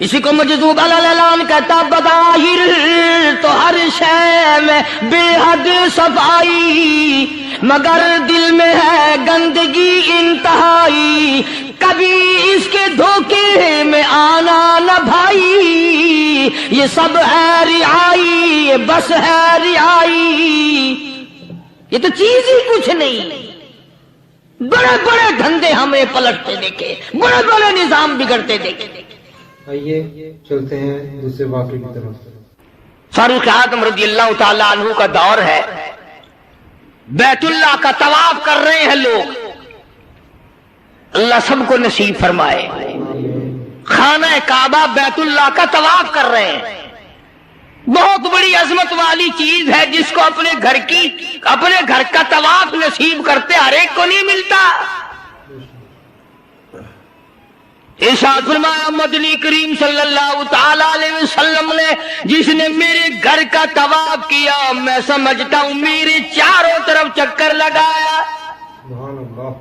اسی کو مجذوب الالان کہتا بظاہر تو ہر شے میں بے حد صفائی، مگر دل میں ہے گندگی انتہائی، کبھی اس کے دھوکے میں آنا نہ بھائی، یہ سب ہے رعائی، یہ بس ہے رعائی، یہ تو چیز ہی کچھ نہیں۔ بڑے بڑے دھندے ہمیں پلٹتے دیکھے، بڑے بڑے نظام بگڑتے دیکھے۔ آئیے چلتے ہیں دوسرے واقعے کی طرف۔ فاروق اعظم رضی اللہ تعالی عنہ کا دور ہے، بیت اللہ کا طواف کر رہے ہیں لوگ، اللہ سب کو نصیب فرمائے۔ خانہ کعبہ بیت اللہ کا طواف کر رہے ہیں، بہت بڑی عظمت والی چیز ہے جس کو اپنے گھر کا طواف نصیب کرتے ہر ایک کو نہیں ملتا۔ ارشاد فرمایا مدنی کریم صلی اللہ تعالی علیہ وسلم نے، جس نے میرے گھر کا طواف کیا میں سمجھتا ہوں میرے چاروں طرف چکر لگایا۔ سبحان اللہ۔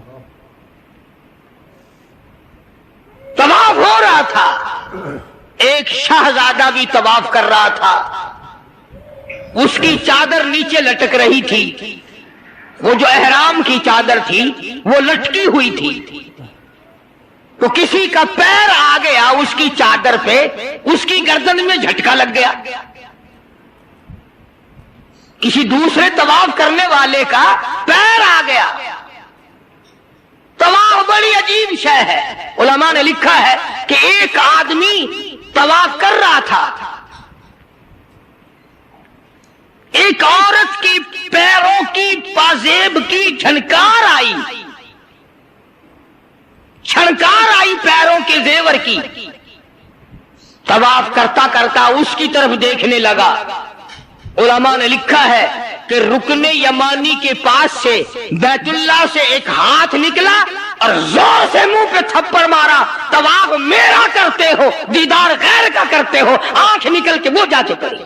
طواف ہو رہا تھا، ایک شہزادہ بھی طواف کر رہا تھا، اس کی چادر نیچے لٹک رہی تھی، وہ جو احرام کی چادر تھی وہ لٹکی ہوئی تھی، تو کسی کا پیر آ گیا اس کی چادر پہ، اس کی گردن میں جھٹکا لگ گیا، کسی دوسرے طواف کرنے والے کا پیر آ گیا۔ طواف بڑی عجیب شے ہے، علماء نے لکھا ہے کہ ایک آدمی طواف کر رہا تھا، ایک عورت کی پیروں کی پازیب کی چھنکار آئی پیروں کے زیور کی، طواف کرتا کرتا اس کی طرف دیکھنے لگا۔ علماء نے لکھا ہے کہ رکن یمانی کے پاس سے بیت اللہ سے ایک ہاتھ نکلا اور زور سے منہ پہ تھپڑ مارا، طواف میرا کرتے ہو دیدار غیر کا کرتے ہو، آنکھ نکل کے وہ جا کے پڑی۔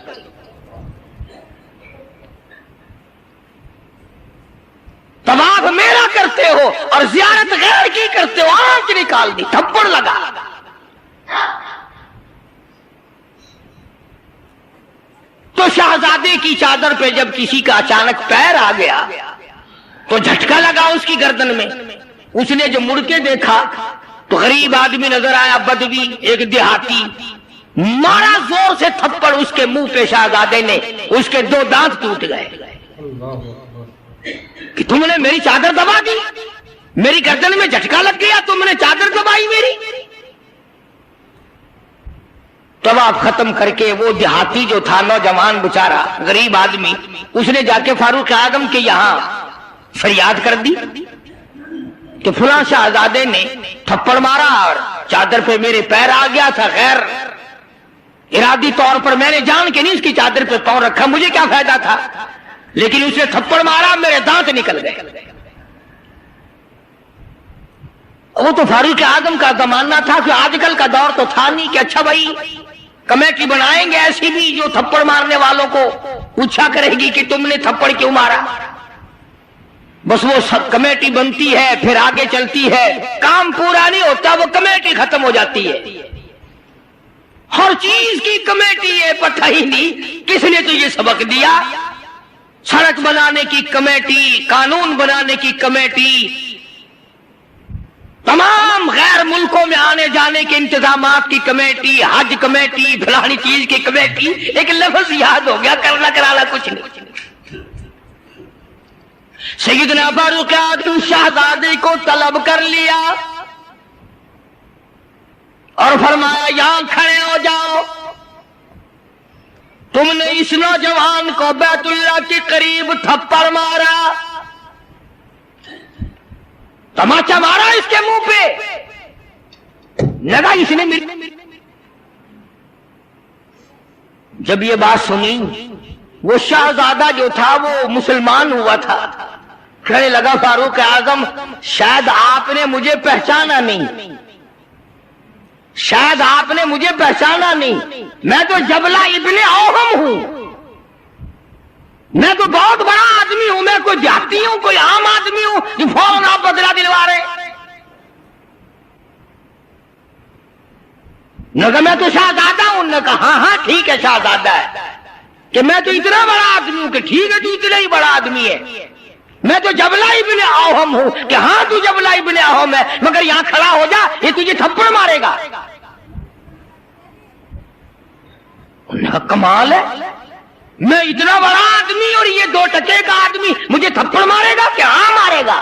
طواف میرا کرتے ہو اور زیارت غیر کی کرتے ہو، آنکھ نکال دی، تھپڑ لگا۔ تو شہزادے کی چادر پہ جب کسی کا اچانک پیر آ گیا تو جھٹکا لگا اس کی گردن میں، اس نے جو مڑ کے دیکھا تو غریب آدمی نظر آیا، بدوی ایک دیہاتی، مارا زور سے تھپڑ اس کے منہ پہ شہزادے نے، اس کے 2 دانت ٹوٹ گئے۔ کہ تم نے میری چادر دبا دی، میری گردن میں جھٹکا لگ گیا، تم نے چادر دبائی میری۔ طواف ختم کر کے وہ دیہاتی جو تھا، نوجوان بچارا غریب آدمی، اس نے جا کے فاروق اعظم کے یہاں فریاد کر دی کہ فلاں شہزادے نے تھپڑ مارا اور چادر پہ میرے پیر آ گیا تھا، غیر ارادی طور پر میں نے جان کے نہیں اس کی چادر پہ پاؤں رکھا، مجھے کیا فائدہ تھا، لیکن اس نے تھپڑ مارا، میرے دانت نکل گئے۔ وہ تو فاروق اعظم کا زمانہ تھا کہ آج کل کا دور تو تھا نہیں کہ اچھا بھائی کمیٹی بنائیں گے ایسی بھی جو تھپڑ مارنے والوں کو پوچھا کرے گی کہ تم نے تھپڑ کیوں مارا۔ بس وہ سب کمیٹی بنتی ہے، پھر آگے چلتی ہے، کام پورا نہیں ہوتا، وہ کمیٹی ختم ہو جاتی ہے۔ ہر چیز کی کمیٹی ہے، پتہ ہی نہیں کس نے تجھے سبق دیا۔ سڑک بنانے کی کمیٹی، قانون بنانے کی کمیٹی، تمام غیر ملکوں میں آنے جانے کے انتظامات کی کمیٹی، حج کمیٹی، فلانی چیز کی کمیٹی، ایک لفظ یاد ہو گیا، کرنا کرانا کچھ نہیں۔ سیدنا فاروق اعظم شہزادے کو طلب کر لیا اور فرمایا یہاں کھڑے ہو جاؤ، تم نے اس نوجوان کو بیت اللہ کے قریب تھپڑ مارا، تماچا مارا اس کے منہ پہ، لگا اس نے جب یہ بات سنی، وہ شہزادہ جو تھا وہ مسلمان ہوا تھا، کہنے لگا فاروق اعظم شاید آپ نے مجھے پہچانا نہیں، شاید آپ نے مجھے پہچانا نہیں، میں تو جبلہ ابن اوہم ہوں، میں تو بہت بڑا آدمی ہوں، میں کوئی دیہاتی ہوں، کوئی عام آدمی ہوں جو فوراً آپ بدلہ دلوا رہے۔ نے کہا میں تو شہزادہ ہوں. نے کہا ہاں ٹھیک ہے شہزادہ ہے, کہ میں تو اتنا بڑا آدمی ہوں. کہ ٹھیک ہے تو اتنا ہی بڑا آدمی ہے. میں تو جبلہ ابن اوہم ہوں. کہ ہاں تو جبلہ ابن اوہم ہے, مگر یہاں کھڑا ہو جا, یہ تجھے تھپڑ مارے گا. انہوں نے کہا کمال ہے, میں اتنا بڑا آدمی اور یہ 2 ٹکے کا آدمی مجھے تھپڑ مارے گا. کہ ہاں مارے گا.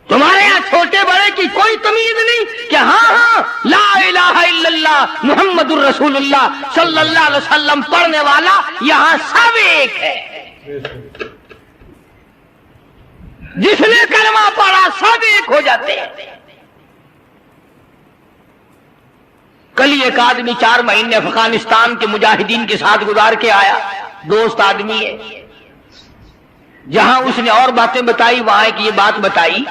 تمہارے یہاں چھوٹے بڑے کی کوئی تمیز نہیں کہ ہاں لا الہ الا اللہ محمد الرسول اللہ صلی اللہ علیہ وسلم پڑھنے والا یہاں سب ایک ہے. جس نے کلمہ پڑھا سب ایک ہو جاتے ہیں. کل ایک آدمی 4 مہینے افغانستان کے مجاہدین کے ساتھ گزار کے آیا, دوست آدمی ہے. جہاں اس نے اور باتیں بتائی وہاں ایک یہ بات بتائی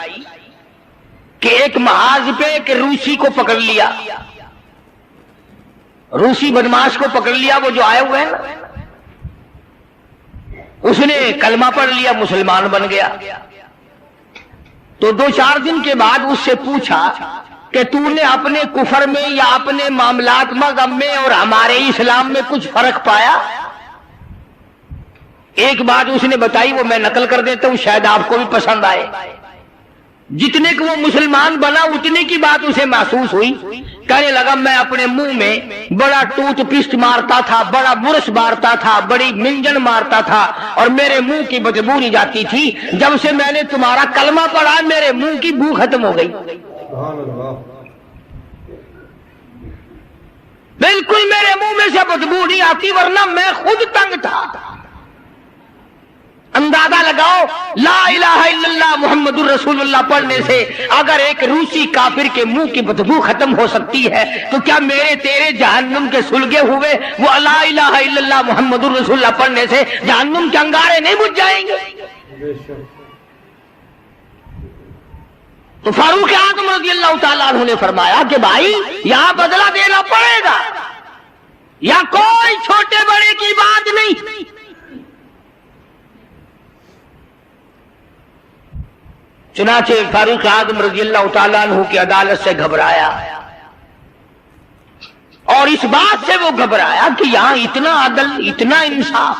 کہ ایک محاذ پہ ایک روسی کو پکڑ لیا, روسی بدماش کو پکڑ لیا, وہ جو آئے ہوئے ہیں نا, اس نے کلمہ پڑھ لیا, مسلمان بن گیا. تو 2-4 دن کے بعد اس سے پوچھا کہ تو نے اپنے کفر میں یا اپنے معاملات مذہب میں اور ہمارے اسلام میں کچھ فرق پایا؟ ایک بات اس نے بتائی, وہ میں نقل کر دیتا ہوں, شاید آپ کو بھی پسند آئے. جتنے کو وہ مسلمان بنا اتنے کی بات اسے محسوس ہوئی. کہنے لگا میں اپنے منہ میں بڑا ٹوتھ پیسٹ مارتا تھا, بڑا برش مارتا تھا, بڑی منجن مارتا تھا, اور میرے منہ کی بدبو نہیں جاتی تھی. جب سے میں نے تمہارا کلمہ پڑھا میرے منہ کی بو ختم ہو گئی. بالکل میرے منہ میں سے بدبو نہیں آتی, ورنہ میں خود تنگ تھا. اندازہ لگاؤ, لا الہ الا اللہ محمد الرسول اللہ پڑھنے سے اگر ایک روسی کافر کے منہ کی بدبو ختم ہو سکتی ہے, تو کیا میرے تیرے جہنم کے سلگے ہوئے وہ لا الہ الا اللہ محمد الرسول اللہ پڑھنے سے جہنم کے انگارے نہیں بجھ جائیں گے؟ تو فاروق اعظم رضی اللہ تعالیٰ عنہ نے فرمایا کہ بھائی یہاں بدلہ دینا پڑے گا, یا کوئی چھوٹے بڑے کی بات نہیں. چنانچہ فاروق اعظم رضی اللہ تعالیٰ عنہ کی عدالت سے گھبرایا, اور اس بات سے وہ گھبرایا کہ یہاں اتنا عدل, اتنا انصاف,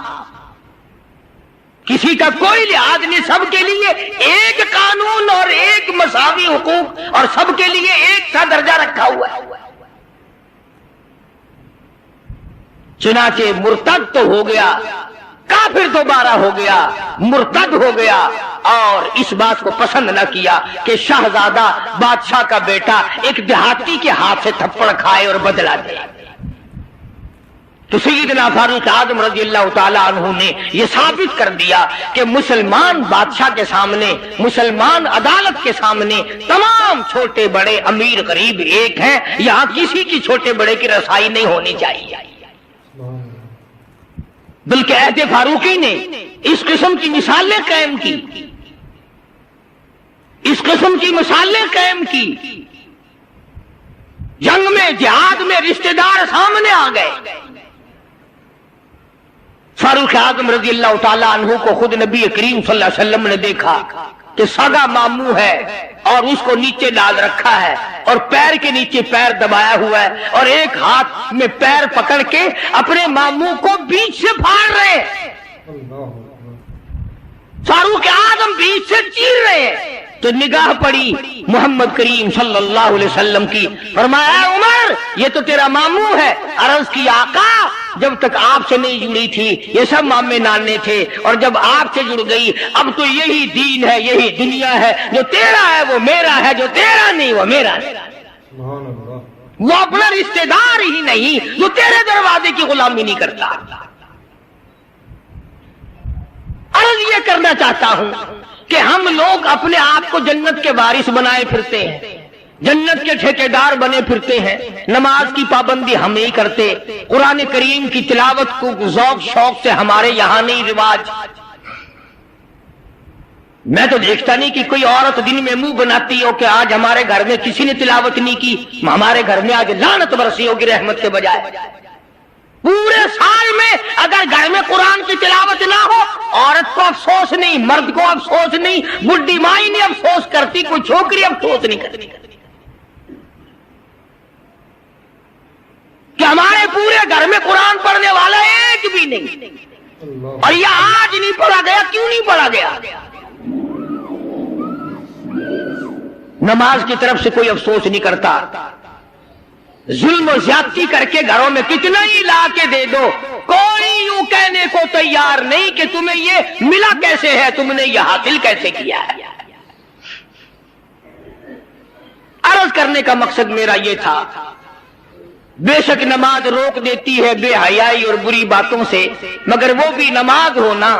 کسی کا کوئی لحاظ نہیں, سب کے لیے ایک قانون اور ایک مساوی حقوق, اور سب کے لیے ایک سا درجہ رکھا ہوا ہے. چنانچہ مرتد تو ہو گیا, کافر دوبارہ ہو گیا, مرتد ہو گیا, اور اس بات کو پسند نہ کیا کہ شہزادہ بادشاہ کا بیٹا ایک دیہاتی کے ہاتھ سے تھپڑ کھائے اور بدلہ دے. تو سیدنا فاروق اعظم رضی اللہ تعالی عنہ نے یہ ثابت کر دیا کہ مسلمان بادشاہ کے سامنے, مسلمان عدالت کے سامنے تمام چھوٹے بڑے امیر غریب ایک ہیں. یہاں کسی کی چھوٹے بڑے کی رسائی نہیں ہونی چاہیے. بلکہ عہد فاروقی نے اس قسم کی مثالیں قائم کی, اس قسم کی مثالیں قائم کی. جنگ میں, جہاد میں رشتہ دار سامنے آ گئے. فاروق اعظم رضی اللہ تعالیٰ عنہ کو خود نبی کریم صلی اللہ علیہ وسلم نے دیکھا کہ سگا ماموں ہے, اور اس کو نیچے ڈال رکھا ہے, اور پیر کے نیچے پیر دبایا ہوا ہے, اور ایک ہاتھ میں پیر پکڑ کے اپنے ماموں کو بیچ سے پھاڑ رہے ہیں. فاروق اعظم بیچ سے چیر رہے ہیں. تو نگاہ پڑی محمد کریم صلی اللہ علیہ وسلم کی, فرمایا عمر یہ تو تیرا ماموں ہے. عرض کی آقا جب تک آپ سے نہیں جڑی تھی یہ سب مامے نانے تھے, اور جب آپ سے جڑ گئی اب تو یہی دین ہے, یہی دنیا ہے, جو تیرا ہے وہ میرا ہے, جو تیرا نہیں وہ میرا ہے. وہ اپنا رشتہ دار ہی نہیں جو تیرے دروازے کی غلامی نہیں کرتا. عرض یہ کرنا چاہتا ہوں کہ ہم لوگ اپنے آپ کو جنت کے وارث بنائے پھرتے ہیں, جنت کے ٹھیکیدار بنے پھرتے ہیں. نماز کی پابندی ہم نہیں کرتے, قرآن کریم کی تلاوت کو ذوق شوق سے ہمارے یہاں نہیں رواج. میں تو دیکھتا نہیں کہ کوئی عورت دن میں منہ بناتی ہو کہ آج ہمارے گھر میں کسی نے تلاوت نہیں کی, ہمارے گھر میں آج لعنت برسی ہوگی رحمت کے بجائے. پورے سال میں اگر گھر میں قرآن کی تلاوت نہ ہو، عورت کو افسوس نہیں، مرد کو افسوس نہیں، بڈھی مائی نہیں افسوس کرتی، کوئی چھوکری افسوس نہیں کرتی کہ ہمارے پورے گھر میں قرآن پڑھنے والا ایک بھی نہیں، اور یہ آج نہیں پڑھا گیا۔ کیوں نہیں پڑھا گیا؟ نماز کی طرف سے کوئی افسوس نہیں کرتا، ظلم و زیادتی کر کے گھروں میں کتنا ہی لا کے دے دو، کوئی یوں کہنے کو تیار نہیں کہ تمہیں یہ ملا کیسے ہے، تم نے یہ حاصل کیسے کیا ہے۔ عرض کرنے کا مقصد میرا یہ تھا، بے شک نماز روک دیتی ہے بے حیائی اور بری باتوں سے، مگر وہ بھی نماز ہونا،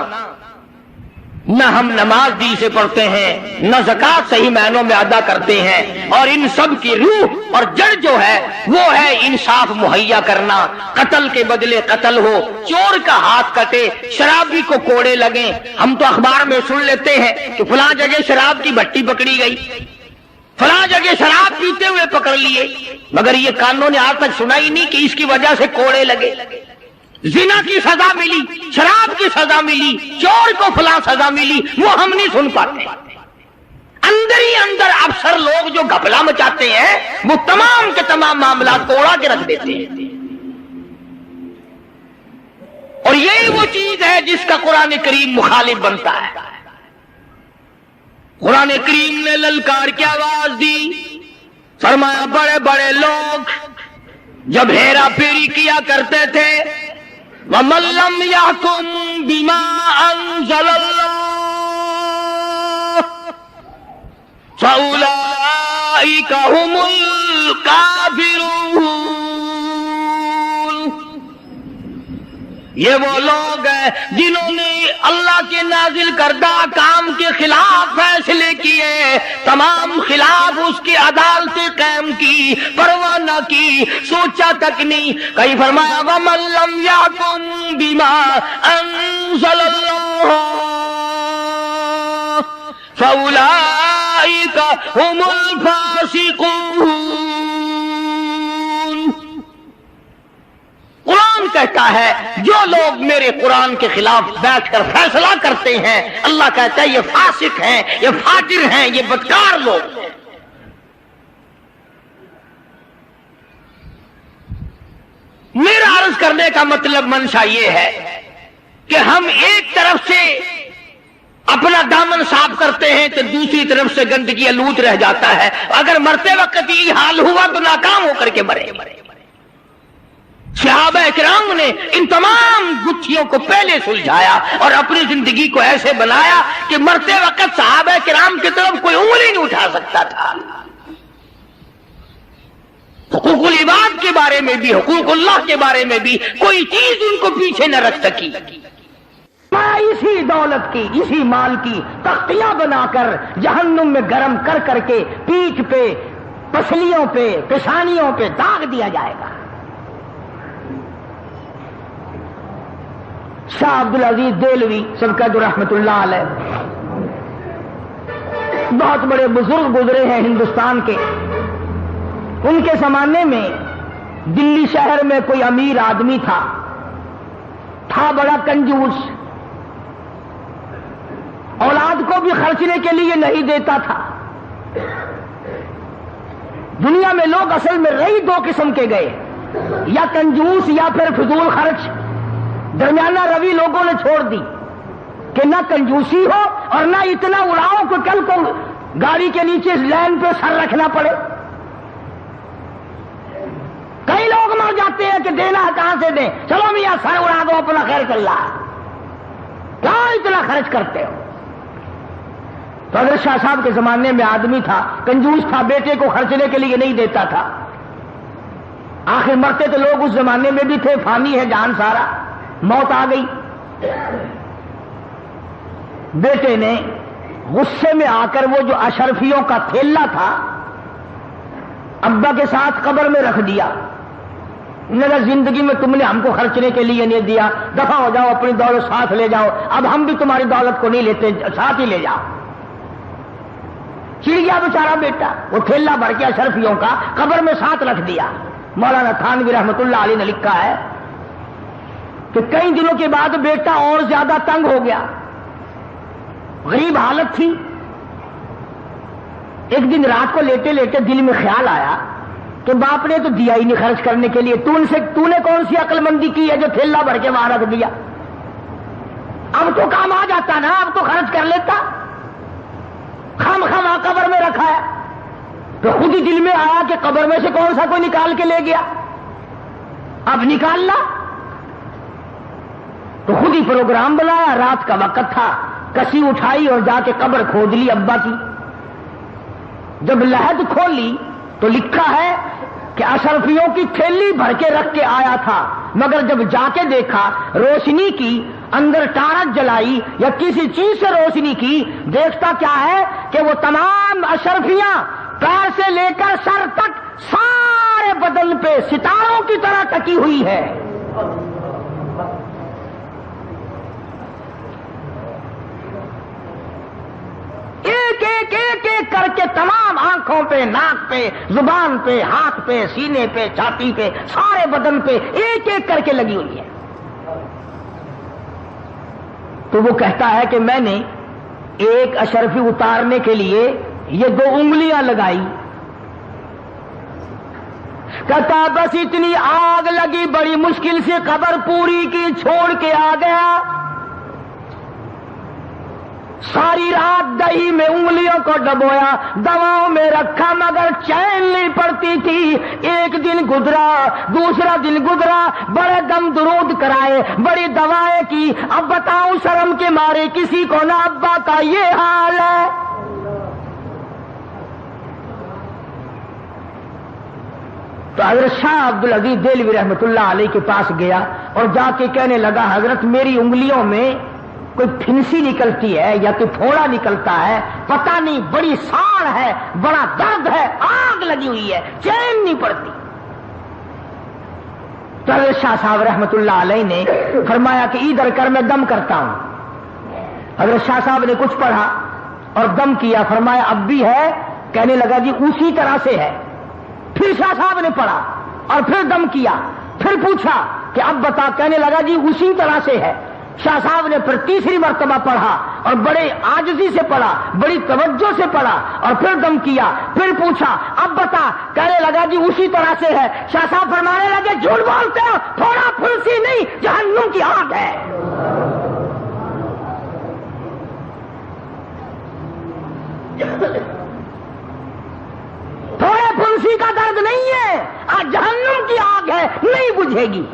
نہ ہم نماز دل سے پڑھتے ہیں، نہ زکوٰۃ صحیح معنوں میں ادا کرتے ہیں، اور ان سب کی روح اور جڑ جو ہے وہ ہے انصاف مہیا کرنا، قتل کے بدلے قتل ہو، چور کا ہاتھ کٹے، شرابی کو کوڑے لگیں۔ ہم تو اخبار میں سن لیتے ہیں کہ فلاں جگہ شراب کی بھٹی پکڑی گئی، فلاں جگہ شراب پیتے ہوئے پکڑ لیے، مگر یہ قانون نے آج تک سنا ہی نہیں کہ اس کی وجہ سے کوڑے لگے۔ زنا کی سزا ملی، شراب کی سزا ملی، چور کو فلاں سزا ملی، وہ ہم نہیں سن پاتے۔ اندر ہی اندر افسر لوگ جو گھپلا مچاتے ہیں وہ تمام کے تمام معاملات کو اڑا کے رکھ دیتے ہیں، اور یہی وہ چیز ہے جس کا قرآن کریم مخالف بنتا ہے۔ قرآن کریم نے للکار کی آواز دی، فرمایا بڑے بڑے لوگ جب ہیرا پھیری کیا کرتے تھے، وَمَن لَّمْ يَحْكُم بِمَا أَنزَلَ اللَّهُ فَأُولَٰئِكَ هُمُ الْكَافِرُونَ۔ یہ وہ لوگ ہیں جنہوں نے اللہ کے نازل کردہ کام کے خلاف فیصلے کیے، تمام خلاف اس کی عدالتیں قائم کی، پرواہ نہ کی، سوچا تک نہیں۔ کہیں فرمایا وَمَن لَّمْ يَحْكُم بِمَا أَنزَلَ اللَّهُ فَأُولَٰئِكَ هُمُ الْفَاسِقُونَ۔ قرآن کہتا ہے جو لوگ میرے قرآن کے خلاف بیٹھ کر فیصلہ کرتے ہیں، اللہ کہتا ہے یہ فاسق ہیں، یہ فاجر ہیں، یہ بدکار لوگ ہیں۔ میرا عرض کرنے کا مطلب منشا یہ ہے کہ ہم ایک طرف سے اپنا دامن صاف کرتے ہیں تو دوسری طرف سے گندگی آلود رہ جاتا ہے۔ اگر مرتے وقت یہ حال ہوا تو ناکام ہو کر کے مرے۔ صحابہ کرام نے ان تمام گتھیوں کو پہلے سلجھایا اور اپنی زندگی کو ایسے بنایا کہ مرتے وقت صحابہ کرام کی طرف کوئی انگلی نہیں اٹھا سکتا تھا۔ حقوق العباد کے بارے میں بھی، حقوق اللہ کے بارے میں بھی کوئی چیز ان کو پیچھے نہ رکھ سکی۔ اسی دولت کی، اسی مال کی تختیاں بنا کر جہنم میں گرم کر کر کے پیٹھ پہ، پسلیوں پہ، پیشانیوں پہ داغ دیا جائے گا۔ شاہ عبدالعزیز دہلوی سبقت رحمت اللہ علیہ بہت بڑے بزرگ گزرے ہیں ہندوستان کے۔ ان کے زمانے میں دلی شہر میں کوئی امیر آدمی تھا بڑا کنجوس، اولاد کو بھی خرچنے کے لیے نہیں دیتا تھا۔ دنیا میں لوگ اصل میں رہی دو قسم کے گئے، یا کنجوس یا پھر فضول خرچ۔ درمیانہ روی لوگوں نے چھوڑ دی کہ نہ کنجوسی ہو اور نہ اتنا اڑاؤ کہ کل کو گاڑی کے نیچے لین پہ سر رکھنا پڑے۔ کئی لوگ مر جاتے ہیں کہ دینا کہاں سے دیں، چلو میاں سر اڑا دو اپنا خیر چل رہا ہے، کیا اتنا خرچ کرتے ہو؟ تو حضرت شاہ صاحب کے زمانے میں آدمی تھا، کنجوس تھا، بیٹے کو خرچنے کے لیے نہیں دیتا تھا۔ آخر مرتے تو لوگ اس زمانے میں بھی تھے، فانی ہے جان سارا، موت آ گئی۔ بیٹے نے غصے میں آ کر وہ جو اشرفیوں کا تھیلا تھا ابا کے ساتھ قبر میں رکھ دیا۔ زندگی میں تم نے ہم کو خرچنے کے لیے نہیں دیا، دفع ہو جاؤ، اپنی دولت ساتھ لے جاؤ، اب ہم بھی تمہاری دولت کو نہیں لیتے، ساتھ ہی لے جاؤ۔ چڑ گیا بیچارہ بیٹا، وہ تھیلا بھر کے اشرفیوں کا قبر میں ساتھ رکھ دیا۔ مولانا تھانوی رحمت اللہ علیہ نے لکھا ہے کہ کئی دنوں کے بعد بیٹا اور زیادہ تنگ ہو گیا، غریب حالت تھی۔ ایک دن رات کو لیٹے لیٹے دل میں خیال آیا کہ باپ نے تو دیا ہی نہیں خرچ کرنے کے لیے، تو نے کون سی عقل مندی کی ہے جو تھیلا بھر کے وہاں رکھ دیا؟ اب تو کام آ جاتا نا، اب تو خرچ کر لیتا، خام قبر میں رکھا ہے۔ تو خود ہی دل میں آیا کہ قبر میں سے کون سا کوئی نکال کے لے گیا، اب نکالنا۔ تو خود ہی پروگرام بنایا، رات کا وقت تھا، کسی اٹھائی اور جا کے قبر کھود لی ابا کی۔ جب لحد کھولی تو لکھا ہے کہ اشرفیوں کی تھیلی بھر کے رکھ کے آیا تھا، مگر جب جا کے دیکھا روشنی کی، اندر ٹارچ جلائی یا کسی چیز سے روشنی کی، دیکھتا کیا ہے کہ وہ تمام اشرفیاں پیر سے لے کر سر تک سارے بدن پہ ستاروں کی طرح ٹکی ہوئی ہے۔ ایک ایک ایک ایک کر کے تمام آنکھوں پہ، ناک پہ، زبان پہ، ہاتھ پہ، سینے پہ، چھاتی پہ، سارے بدن پہ ایک ایک کر کے لگی ہوئی ہے۔ تو وہ کہتا ہے کہ میں نے ایک اشرفی اتارنے کے لیے یہ 2 انگلیاں لگائی، کہتا بس اتنی آگ لگی، بڑی مشکل سے قبر پوری کی، چھوڑ کے آ گیا۔ ساری رات دہی میں انگلیوں کو ڈبویا، دواؤں میں رکھا، مگر چین نہیں پڑتی تھی۔ ایک دن گزرا، دوسرا دن گزرا، بڑے دم درود کرائے، بڑی دوائیں کی، اب بتاؤں شرم کے مارے کسی کو نہ ابا کا یہ حال ہے۔ تو حضرت شاہ عبدالعزیز دہلوی رحمۃ اللہ علیہ کے پاس گیا اور جا کے کہنے لگا حضرت میری انگلیوں میں کوئی پھنسی نکلتی ہے یا کوئی پھوڑا نکلتا ہے، پتہ نہیں، بڑی ساڑ ہے، بڑا درد ہے، آگ لگی ہوئی ہے، چین نہیں پڑتی۔ تو حضرت شاہ صاحب رحمۃ اللہ علیہ نے فرمایا کہ ادھر کر میں دم کرتا ہوں۔ حضرت شاہ صاحب نے کچھ پڑھا اور دم کیا، فرمایا اب بھی ہے؟ کہنے لگا جی اسی طرح سے ہے۔ پھر شاہ صاحب نے پڑھا اور پھر دم کیا، پھر پوچھا کہ اب بتا، کہنے لگا جی اسی طرح سے ہے۔ شاہ صاحب نے پھر تیسری مرتبہ پڑھا اور بڑے عاجزی سے پڑھا، بڑی توجہ سے پڑھا اور پھر دم کیا، پھر پوچھا اب بتا، کہنے لگا جی اسی طرح سے ہے۔ شاہ صاحب فرمانے لگے جھوٹ بولتے ہو، تھوڑا پھنسی نہیں، جہنم کی آگ ہے۔ تھوڑے پھنسی کا درد نہیں ہے، آج جہنم کی آگ ہے، نہیں بجھے گی۔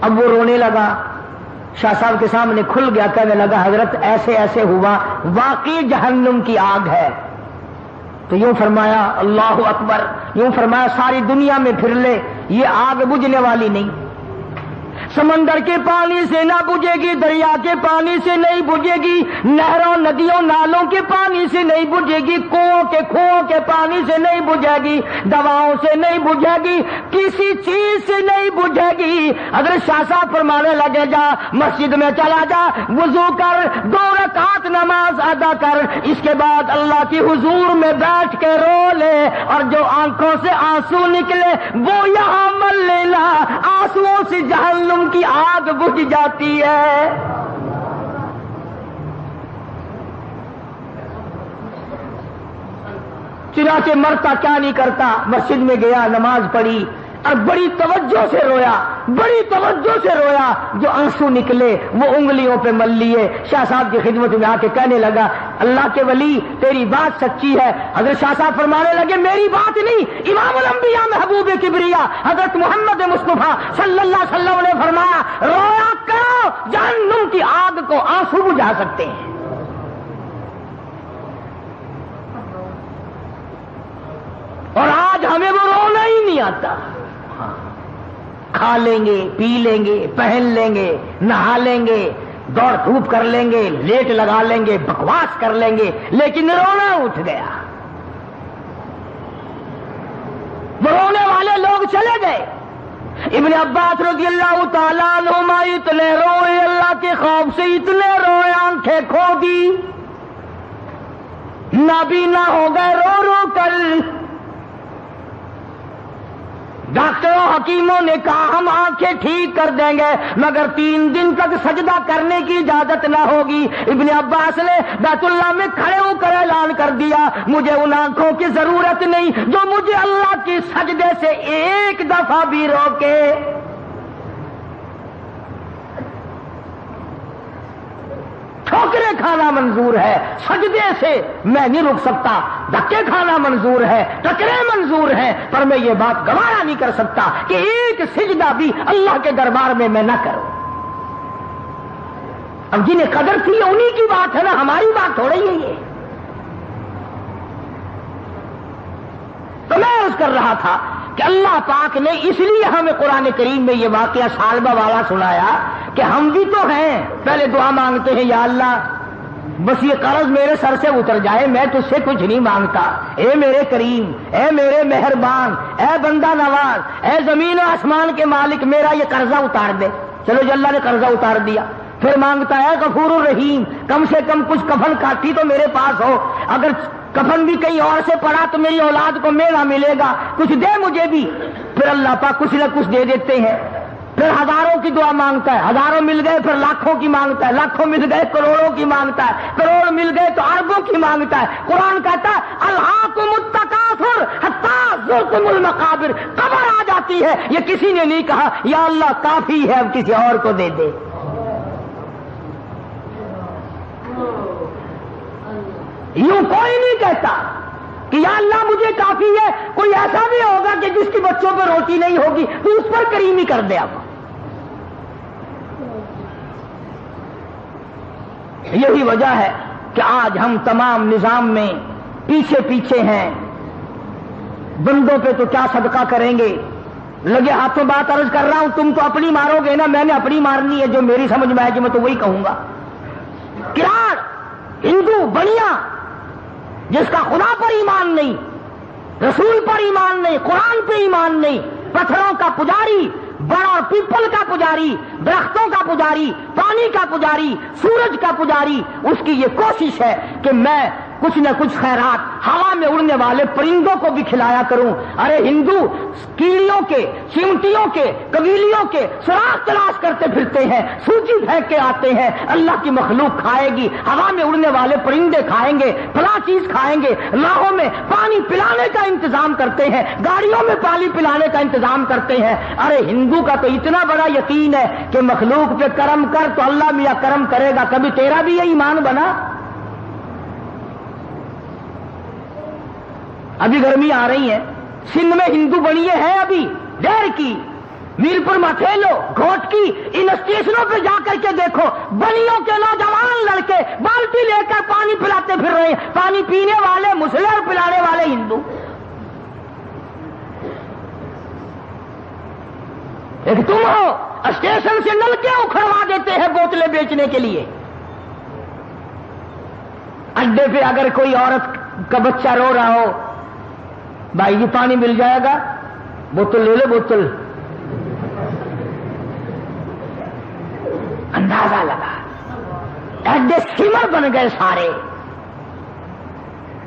اب وہ رونے لگا، شاہ صاحب کے سامنے کھل گیا، کہنے لگا حضرت ایسے ایسے ہوا، واقعی جہنم کی آگ ہے۔ تو یوں فرمایا اللہ اکبر، یوں فرمایا ساری دنیا میں پھر لے، یہ آگ بجھنے والی نہیں، سمندر کے پانی سے نہ بجھے گی، دریا کے پانی سے نہیں بجھے گی، نہروں ندیوں نالوں کے پانی سے نہیں بجھے گی، کنوؤں کے پانی سے نہیں بجھے گی، دواؤں سے نہیں بجھے گی، کسی چیز سے نہیں بجھے گی۔ اگر شاہ صاحب فرمانے لگے جا مسجد میں چلا جا، وضو کر، 2 رکعت نماز ادا کر، اس کے بعد اللہ کی حضور میں بیٹھ کے رو لے، اور جو آنکھوں سے آنسو نکلے وہ یہاں مل لینا، آنسوؤں سے جہنم کی آگ بجھ جاتی ہے۔ چنانچہ مرتا کیا نہیں کرتا، مسجد میں گیا، نماز پڑھی اور بڑی توجہ سے رویا، بڑی توجہ سے رویا، جو آنسو نکلے وہ انگلیوں پہ مل لیے۔ شاہ صاحب کی خدمت میں آ کے کہنے لگا اللہ کے ولی تیری بات سچی ہے۔ حضرت شاہ صاحب فرمانے لگے میری بات نہیں، امام الانبیاء محبوب کبریا حضرت محمد مصطفیٰ صلی اللہ علیہ وسلم نے فرمایا رویا کرو، جہنم کی آگ کو آنسو بجھا سکتے ہیں۔ اور آج ہمیں وہ رونا ہی نہیں آتا، کھا لیں گے، پی لیں گے، پہن لیں گے، نہا لیں گے، دوڑ دھوپ کر لیں گے، لیٹ لگا لیں گے، بکواس کر لیں گے، لیکن رونا اٹھ گیا۔ وہ رونے والے لوگ چلے گئے۔ ابن عباس رضی اللہ تعالیٰ عنہما اتنے روئے، اللہ کے خوف سے اتنے روئے، آنکھیں کھو دی، نابینا ہو گئے رو رو کر۔ ڈاکٹروں حکیموں نے کہا ہم آنکھیں ٹھیک کر دیں گے مگر 3 دن تک سجدہ کرنے کی اجازت نہ ہوگی. ابن عباس نے بیت اللہ میں کھڑے ہو کر اعلان کر دیا مجھے ان آنکھوں کی ضرورت نہیں جو مجھے اللہ کی سجدے سے ایک دفعہ بھی روکے. ٹھوکریں کھانا منظور ہے, سجدے سے میں نہیں رک سکتا. دھکے کھانا منظور ہے, ٹکرے منظور ہیں, پر میں یہ بات گوارا نہیں کر سکتا کہ ایک سجدہ بھی اللہ کے دربار میں نہ کروں. اب جنہیں قدر تھی انہی کی بات ہے نا, ہماری بات تھوڑی ہے یہ. تو میں عرض کر رہا تھا کہ اللہ پاک نے اس لیے ہمیں قرآن کریم میں یہ واقعہ سالبہ والا سنایا کہ ہم بھی تو ہیں. پہلے دعا مانگتے ہیں یا اللہ بس یہ قرض میرے سر سے اتر جائے, میں تجھ سے کچھ نہیں مانگتا. اے میرے کریم, اے میرے مہربان, اے بندہ نواز, اے زمین و آسمان کے مالک, میرا یہ قرضہ اتار دے. چلو جی اللہ نے قرضہ اتار دیا. پھر مانگتا ہے غفور الرحیم, کم سے کم کچھ کفن کاٹھی تو میرے پاس ہو, اگر کفن بھی کہیں اور سے پڑا تو میری اولاد کو میرا ملے گا, کچھ دے مجھے بھی. پھر اللہ پاک کچھ نہ کچھ دے دیتے ہیں. پھر ہزاروں کی دعا مانگتا ہے, ہزاروں مل گئے پھر لاکھوں کی مانگتا ہے, لاکھوں مل گئے کروڑوں کی مانگتا ہے, کروڑ مل گئے تو اربوں کی مانگتا ہے. قرآن کہتا ہے الہاکم التکاثر حتی زرتم المقابر, قبر آ جاتی ہے. یہ کسی نے نہیں کہا یا اللہ کافی ہے اب کسی اور کو دے دے. یوں کوئی نہیں کہتا کہ یا اللہ مجھے کافی ہے. کوئی ایسا بھی ہوگا کہ جس کی بچوں پہ روٹی نہیں ہوگی تو اس پر کریمی کر دے. اب یہی وجہ ہے کہ آج ہم تمام نظام میں پیچھے پیچھے ہیں. بندوں پہ تو کیا صدقہ کریں گے, لگے ہاتھوں بات عرض کر رہا ہوں. تم تو اپنی مارو گے نا, میں نے اپنی مارنی ہے. جو میری سمجھ میں آئے گی میں تو وہی کہوں گا. کراڑ ہندو بنیا جس کا خدا پر ایمان نہیں, رسول پر ایمان نہیں, قرآن پہ ایمان نہیں, پتھروں کا پجاری, بڑا اور پیپل کا پجاری, درختوں کا پجاری, پانی کا پجاری, سورج کا پجاری, اس کی یہ کوشش ہے کہ میں کچھ نہ کچھ خیرات ہوا میں اڑنے والے پرندوں کو بھی کھلایا کروں. ارے ہندو کیڑیوں کے, چیونٹیوں کے, کبیلیوں کے سراغ تلاش کرتے پھرتے ہیں, سوجی پھینک کے آتے ہیں. اللہ کی مخلوق کھائے گی, ہوا میں اڑنے والے پرندے کھائیں گے, فلاں چیز کھائیں گے. راہوں میں پانی پلانے کا انتظام کرتے ہیں, گاڑیوں میں پانی پلانے کا انتظام کرتے ہیں. ارے ہندو کا تو اتنا بڑا یقین ہے کہ مخلوق پہ کرم کر تو اللہ میاں کرم کرے گا. کبھی تیرا بھی یہ ایمان بنا؟ ابھی گرمی آ رہی ہے, سندھ میں ہندو بڑیے ہیں ابھی دیر کی, میل پور مٹھیلو, گھوٹ کی, ان اسٹیشنوں پہ جا کر کے دیکھو بڑیوں کے نوجوان لڑکے بالٹی لے کر پانی پلاتے پھر رہے ہیں. پانی پینے والے مسلم اور پلانے والے ہندو. ایک تم ہو اسٹیشن سے نلکے اکھڑوا دیتے ہیں بوتلیں بیچنے کے لیے. اڈے پہ اگر کوئی عورت کا بچہ رو رہا ہو, بھائی جی پانی مل جائے گا, بوتل لے لے بوتل. اندازہ لگا ایڈے سمر بن گئے سارے.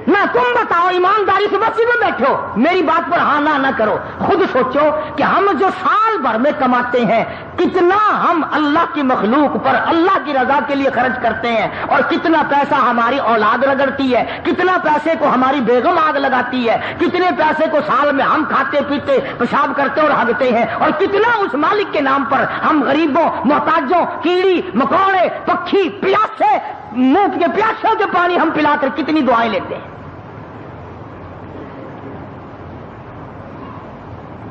نہ تم بتاؤ ایمانداری سے مسجد میں بیٹھو, میری بات پر ہاں نہ کرو. خود سوچو کہ ہم جو سال بھر میں کماتے ہیں کتنا ہم اللہ کی مخلوق پر اللہ کی رضا کے لیے خرچ کرتے ہیں, اور کتنا پیسہ ہماری اولاد رگڑتی ہے, کتنا پیسے کو ہماری بیگم آگ لگاتی ہے, کتنے پیسے کو سال میں ہم کھاتے پیتے پیشاب کرتے اور ہگتے ہیں, اور کتنا اس مالک کے نام پر ہم غریبوں, محتاجوں, کیڑی مکوڑے, پکھی, پیاسے, منہ کے پیاسوں کے پانی ہم پلا کر کتنی دعائیں لیتے ہیں.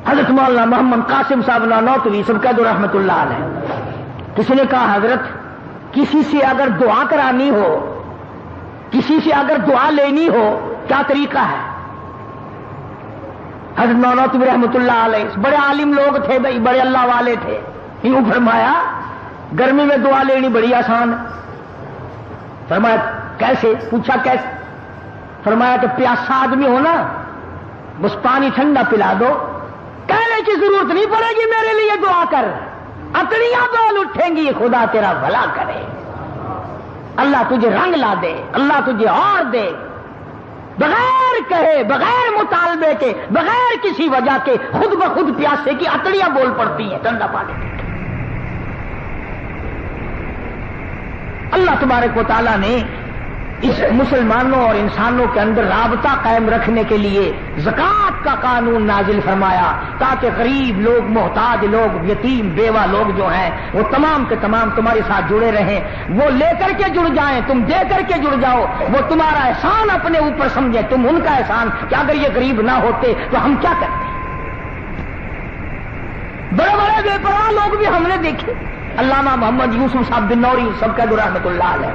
حضرت مولانا محمد قاسم صاحب نانوتوی سبقت رحمت اللہ علیہ, کسی نے کہا حضرت کسی سے اگر دعا کرانی ہو, کسی سے اگر دعا لینی ہو کیا طریقہ ہے؟ حضرت نانوتوی رحمت اللہ علیہ بڑے عالم لوگ تھے بھائی, بڑے اللہ والے تھے. یوں فرمایا گرمی میں دعا لینی بڑی آسان ہے. فرمایا کیسے؟ پوچھا کیسے؟ فرمایا کہ پیاسا آدمی ہو نا, بس پانی ٹھنڈا پلا دو, کہنے کی ضرورت نہیں پڑے گی میرے لیے دعا کر, اکڑیاں بول اٹھیں گی, خدا تیرا بھلا کرے, اللہ تجھے رنگ لا دے, اللہ تجھے اور دے, بغیر بغیر کہے، بغیر مطالبے کے، بغیر کسی وجہ کے خود بخود پیاسے کی اتڑیاں بول پڑتی ہیں ٹھنڈا پانی۔ اللہ تبارک و تعالیٰ نے اس مسلمانوں اور انسانوں کے اندر رابطہ قائم رکھنے کے لیے زکوٰۃ کا قانون نازل فرمایا تاکہ غریب لوگ، محتاج لوگ، یتیم بیوہ لوگ جو ہیں وہ تمام کے تمام تمہارے ساتھ جڑے رہیں، وہ لے کر کے جڑ جائیں، تم دے کر کے جڑ جاؤ، وہ تمہارا احسان اپنے اوپر سمجھیں، تم ان کا احسان کہ اگر یہ غریب نہ ہوتے تو ہم کیا کرتے۔ بڑے بڑے بے پرواہ لوگ بھی ہم نے دیکھے، علامہ محمد یوسف صاحب بن نوری سب کا رحمۃ اللہ علیہ،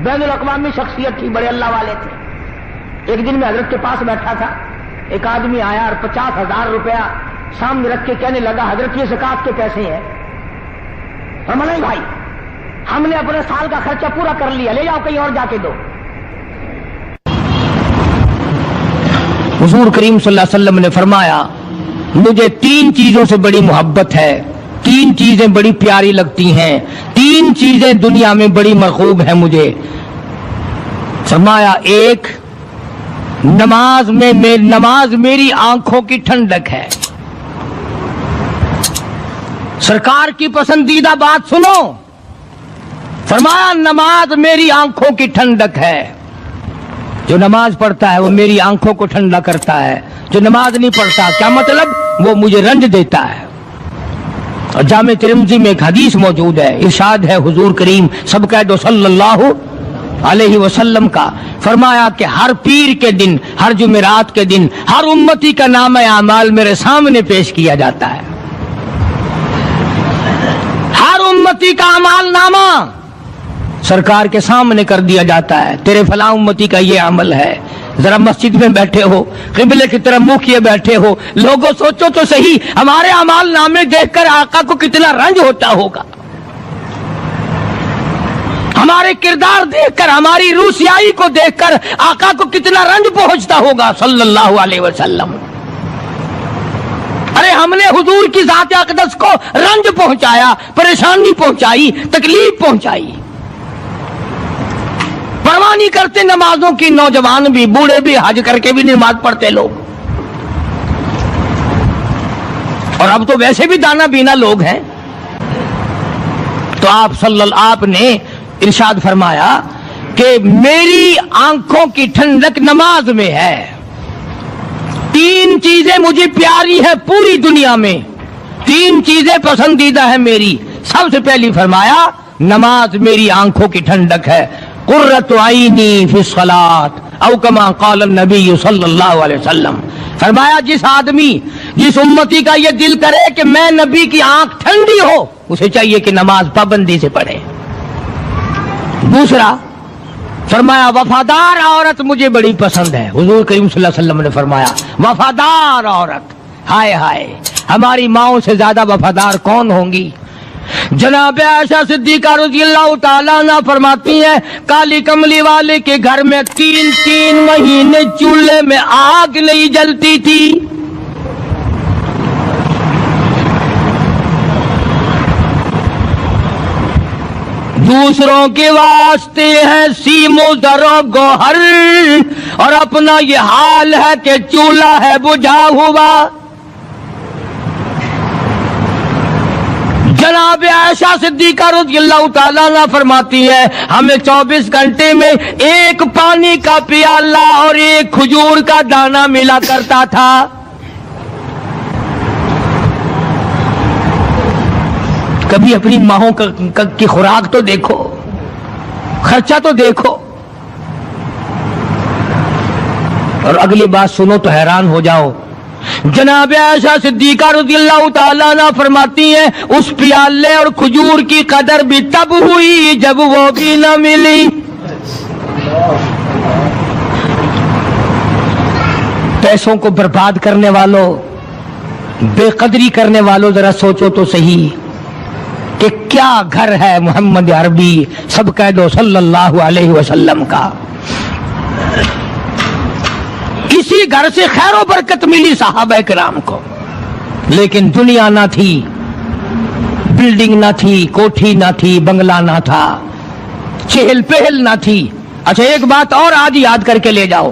بین الاقوامی شخصیت تھی، بڑے اللہ والے تھے۔ ایک دن میں حضرت کے پاس بیٹھا تھا، ایک آدمی آیا اور 50,000 روپیہ سامنے رکھ کے کہنے لگا حضرت یہ زکوٰۃ کے پیسے ہیں۔ ہم نہیں بھائی، ہم نے اپنے سال کا خرچہ پورا کر لیا، لے جاؤ کہیں اور جا کے دو۔ حضور کریم صلی اللہ علیہ وسلم نے فرمایا مجھے 3 چیزوں سے بڑی محبت ہے، 3 چیزیں بڑی پیاری لگتی ہیں، 3 چیزیں دنیا میں بڑی مرغوب ہیں مجھے۔ فرمایا ایک، نماز میری آنکھوں کی ٹھنڈک ہے۔ سرکار کی پسندیدہ بات سنو، فرمایا نماز میری آنکھوں کی ٹھنڈک ہے۔ جو نماز پڑھتا ہے وہ میری آنکھوں کو ٹھنڈا کرتا ہے، جو نماز نہیں پڑھتا کیا مطلب؟ وہ مجھے رنج دیتا ہے۔ اور جامع ترمذی میں ایک حدیث موجود ہے، ارشاد ہے حضور کریم سب کہہ دو صلی اللہ علیہ وسلم کا، فرمایا کہ ہر پیر کے دن، ہر جمعرات کے دن ہر امتی کا نام اعمال میرے سامنے پیش کیا جاتا ہے۔ ہر امتی کا اعمال نامہ سرکار کے سامنے کر دیا جاتا ہے، تیرے فلاں امتی کا یہ عمل ہے۔ ذرا مسجد میں بیٹھے ہو، قبلے کی طرف منہ کیے بیٹھے ہو، لوگوں سوچو تو صحیح ہمارے اعمال نامے دیکھ کر آقا کو کتنا رنج ہوتا ہوگا، ہمارے کردار دیکھ کر، ہماری روسیائی کو دیکھ کر آقا کو کتنا رنج پہنچتا ہوگا صلی اللہ علیہ وسلم۔ ارے ہم نے حضور کی ذات اقدس کو رنج پہنچایا، پریشانی پہنچائی، تکلیف پہنچائی، پرواہ نہیں کرتے نمازوں کی، نوجوان بھی، بوڑھے بھی، حج کر کے بھی نماز پڑھتے لوگ، اور اب تو ویسے بھی دانا بینا لوگ ہیں۔ تو آپ نے ارشاد فرمایا کہ میری آنکھوں کی ٹھنڈک نماز میں ہے، 3 چیزیں مجھے پیاری ہے پوری دنیا میں، 3 چیزیں پسندیدہ ہے میری۔ سب سے پہلی فرمایا نماز میری آنکھوں کی ٹھنڈک ہے، قرۃ عینی فی الصلاۃ او کما قال النبی صلی اللہ علیہ وسلم۔ فرمایا جس امتی کا یہ دل کرے کہ میں نبی کی آنکھ ٹھنڈی ہو، اسے چاہیے کہ نماز پابندی سے پڑھے۔ دوسرا فرمایا وفادار عورت مجھے بڑی پسند ہے۔ حضور کریم صلی اللہ علیہ وسلم نے فرمایا وفادار عورت، ہائے ہائے ہماری ماؤں سے زیادہ وفادار کون ہوں گی؟ جناب عائشہ صدیقہ رضی اللہ تعالیٰ عنہ فرماتی ہیں کالی کملی والے کے گھر میں 3 مہینے چولہے میں آگ نہیں جلتی تھی۔ دوسروں کے واسطے ہے سیم و زر و گوہر، اور اپنا یہ حال ہے کہ چولہا ہے بجھا ہوا۔ جناب عائشہ صدیقہ رضی اللہ تعالیٰ عنہ فرماتی ہے ہمیں 24 گھنٹے میں 1 پانی کا پیالہ اور 1 کھجور کا دانہ ملا کرتا تھا۔ کبھی اپنی ماہوں کی خوراک تو دیکھو، خرچہ تو دیکھو، اور اگلی بات سنو تو حیران ہو جاؤ۔ جناب عائشہ صدیقہ رضی اللہ تعالیٰ عنہ فرماتی ہیں اس پیالے اور کھجور کی قدر بھی تب ہوئی جب وہ بھی نہ ملی۔ پیسوں کو برباد کرنے والوں، بے قدری کرنے والوں، ذرا سوچو تو صحیح کہ کیا گھر ہے محمد عربی سب کہہ دو صلی اللہ علیہ وسلم کا۔ اسی گھر سے خیر و برکت ملی صحابہ کرام کو، لیکن دنیا نہ تھی، بلڈنگ نہ تھی، کوٹھی نہ تھی، بنگلہ نہ تھا، چہل پہل نہ تھی۔ اچھا ایک بات اور آج یاد کر کے لے جاؤ،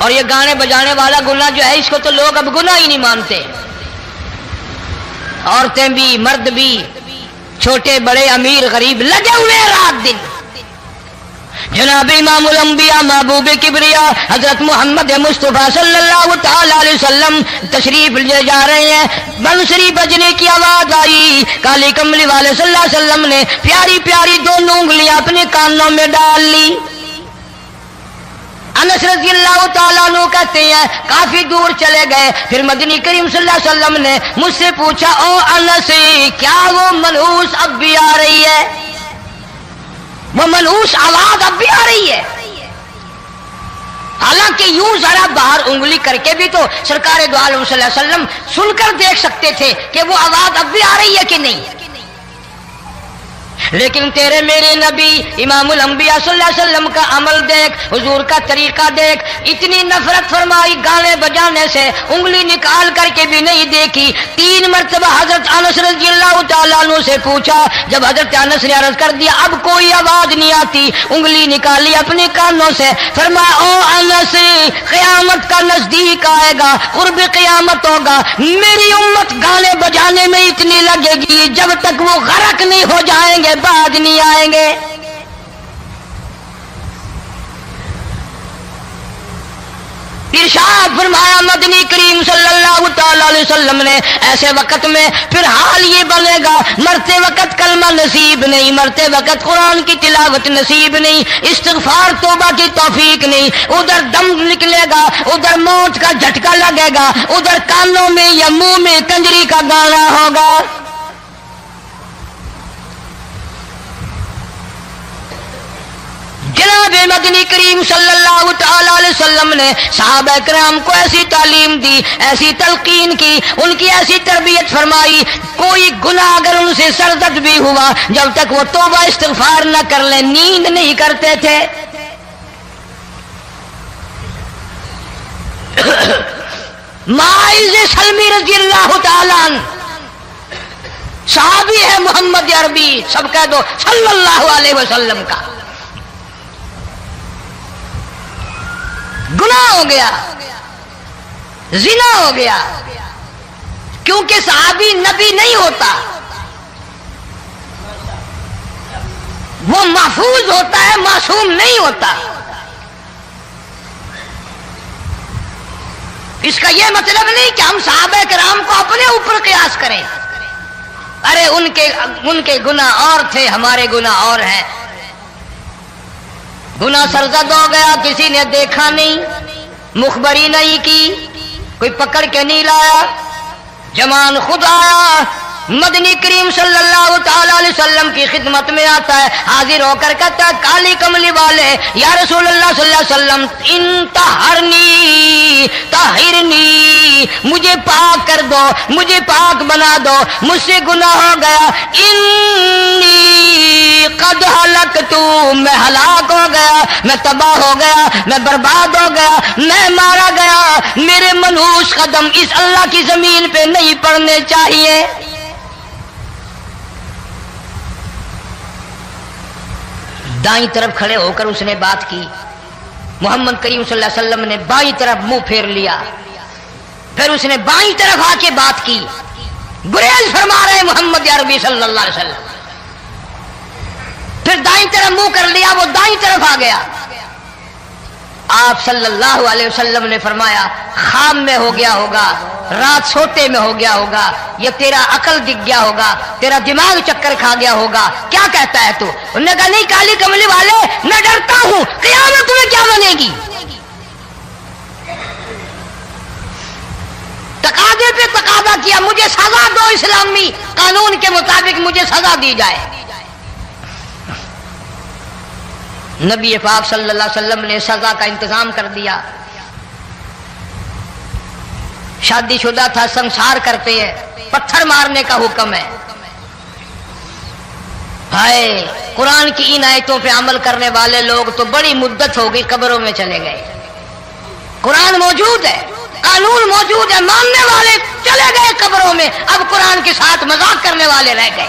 اور یہ گانے بجانے والا گناہ جو ہے اس کو تو لوگ اب گناہ ہی نہیں مانتے. عورتیں بھی مرد بھی چھوٹے بڑے امیر غریب لگے ہوئے رات دن. جناب امام الانبیاء محبوب کبریا حضرت محمد مصطفیٰ صلی اللہ تعالی علیہ وسلم تشریف لے جا رہے ہیں. بنسری بجنے کی آواز آئی. کالی کملی والے صلی اللہ علیہ وسلم نے پیاری پیاری دونوں انگلیاں اپنے کانوں میں ڈال لی. انس رضی اللہ تعالیٰ عنہ کہتے ہیں کافی دور چلے گئے. پھر مدنی کریم صلی اللہ علیہ وسلم نے مجھ سے پوچھا او انس کیا وہ منحوس اب بھی آ رہی ہے؟ وہ منحوس آواز اب بھی آ رہی ہے؟ حالانکہ یوں ذرا باہر انگلی کر کے بھی تو سرکار دو عالم صلی اللہ علیہ وسلم سن کر دیکھ سکتے تھے کہ وہ آواز اب بھی آ رہی ہے کہ نہیں. لیکن تیرے میرے نبی امام الانبیاء صلی اللہ علیہ وسلم کا عمل دیکھ, حضور کا طریقہ دیکھ. اتنی نفرت فرمائی گانے بجانے سے, انگلی نکال کر کے بھی نہیں دیکھی. 3 مرتبہ حضرت انس رضی اللہ تعالیٰ عنہ سے پوچھا. جب حضرت انس نے عرض کر دیا اب کوئی آواز نہیں آتی, انگلی نکالی اپنے کانوں سے. فرمایا او انس قیامت کا نزدیک آئے گا, قرب قیامت ہوگا, میری امت گانے بجانے میں اتنی لگے گی جب تک وہ غرق نہیں ہو جائیں گے بعد نہیں آئیں گے. ارشاد فرمایا مدنی کریم صلی اللہ تعالی علیہ وسلم نے ایسے وقت میں پھر حال یہ بنے گا مرتے وقت کلمہ نصیب نہیں, مرتے وقت قرآن کی تلاوت نصیب نہیں, استغفار توبہ کی توفیق نہیں. ادھر دم نکلے گا, ادھر موت کا جھٹکا لگے گا, ادھر کانوں میں یا منہ میں کنجری کا گانا ہوگا. جناب مدنی کریم صلی اللہ تعالی علیہ وسلم نے صحابہ کرام کو ایسی تعلیم دی, ایسی تلقین کی, ان کی ایسی تربیت فرمائی. کوئی گناہ اگر ان سے سرزد بھی ہوا جب تک وہ توبہ استغفار نہ کر لیں نیند نہیں کرتے تھے. ماعز سلمی رضی اللہ تعالی عنہ صحابی ہے محمد عربی, سب کہہ دو صلی اللہ علیہ وسلم کا. گناہ ہو گیا, زنا ہو گیا, کیونکہ صحابی نبی نہیں ہوتا, وہ محفوظ ہوتا ہے, معصوم نہیں ہوتا. اس کا یہ مطلب نہیں کہ ہم صحابہ کرام کو اپنے اوپر قیاس کریں. ارے ان کے گناہ اور تھے, ہمارے گناہ اور ہیں. گناہ سرزد ہو گیا, کسی نے دیکھا نہیں, مخبری نہیں کی, کوئی پکڑ کے نہیں لایا, جمان خود آیا, مدنی کریم صلی اللہ تعالی علیہ وسلم کی خدمت میں آتا ہے, حاضر ہو کر کہتا ہے کالی کملی والے یا رسول اللہ صلی اللہ علیہ وسلم انتہرنی طہرنی, مجھے پاک کر دو, مجھے پاک بنا دو, مجھ سے گناہ ہو گیا. انی قد ہلکتو, میں ہلاک ہو گیا, میں تباہ ہو گیا, میں برباد ہو گیا, میں مارا گیا. میرے منحوس قدم اس اللہ کی زمین پہ نہیں پڑنے چاہیے. دائیں طرف کھڑے ہو کر اس نے بات کی. محمد کریم صلی اللہ علیہ وسلم نے بائیں طرف منہ پھیر لیا, پھر اس نے بائیں طرف آ کے بات کی. گریز فرما رہے محمد عربی صلی اللہ علیہ وسلم. پھر دائیں طرف منہ کر لیا, وہ دائیں طرف آ گیا. آپ صلی اللہ علیہ وسلم نے فرمایا خواب میں ہو گیا ہوگا, رات سوتے میں ہو گیا ہوگا, یہ تیرا عقل دکھ گیا ہوگا, تیرا دماغ چکر کھا گیا ہوگا, کیا کہتا ہے تو؟ انہوں نے کہا نہیں کالی کملی والے میں ڈرتا ہوں, قیامت میں کیا بنے گی. تقاضے پہ تقاضا کیا, مجھے سزا دو, اسلامی قانون کے مطابق مجھے سزا دی جائے. نبی پاک صلی اللہ علیہ وسلم نے سزا کا انتظام کر دیا. شادی شدہ تھا, سنسار کرتے ہیں, پتھر مارنے کا حکم ہے. ہائے قرآن کی ان آیتوں پہ عمل کرنے والے لوگ تو بڑی مدت ہو گئی قبروں میں چلے گئے. قرآن موجود ہے, قانون موجود ہے, ماننے والے چلے گئے قبروں میں, اب قرآن کے ساتھ مذاق کرنے والے رہ گئے.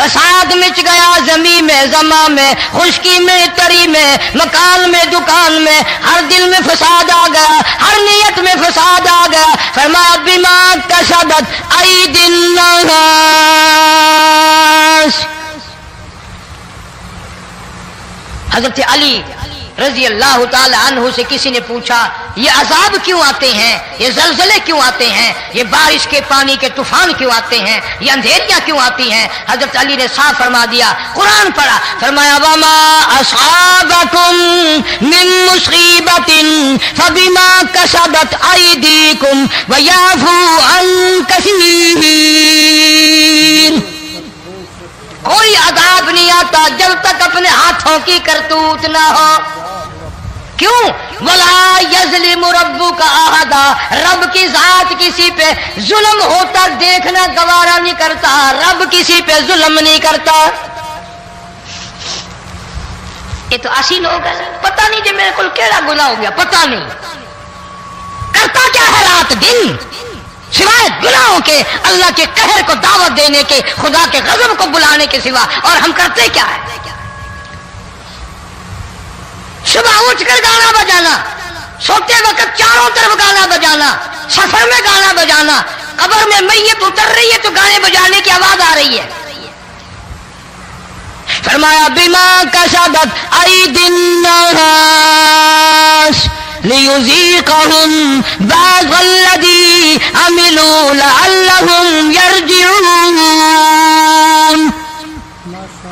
فساد مچ گیا زمین میں زماں میں خشکی میں تری میں مکان میں دکان میں ہر دل میں فساد آ گیا ہر نیت میں فساد آ گیا فرمایا بما کسبت ایدی الناس حضرت علی رضی اللہ تعالی عنہ سے کسی نے پوچھا یہ عذاب کیوں آتے ہیں یہ زلزلے کیوں آتے ہیں یہ بارش کے پانی کے طوفان کیوں آتے ہیں یہ اندھیریاں کیوں آتی ہیں حضرت علی نے صاف فرما دیا قرآن پڑھا فرمایا وما اصابکم من مصیبت فبما کسبت ایدیکم ویعفو عن کثیر کوئی عذاب نہیں آتا جب تک اپنے ہاتھوں کی کرتوت نہ ہو کیوں ولا یظلم ربک احدا رب کی ذات کسی پہ ظلم ہوتا دیکھنا گوارا نہیں کرتا رب کسی پہ ظلم نہیں کرتا یہ تو اسی لوگ ہیں پتہ نہیں جی میرے کو کیڑا گناہ ہو گیا پتہ نہیں کرتا کیا ہے رات دن سوائے گناہوں کے اللہ کے قہر کو دعوت دینے کے خدا کے غضب کو بلانے کے سوا اور ہم کرتے کیا ہے صبح اٹھ کر گانا بجانا سوتے وقت چاروں طرف گانا بجانا سفر میں گانا بجانا قبر میں میت اتر رہی ہے تو گانے بجانے کی آواز آ رہی ہے فرمایا بما کسبت ایدی الناس لیذیقہم بعض الذی عملوا لعلہم یرجعون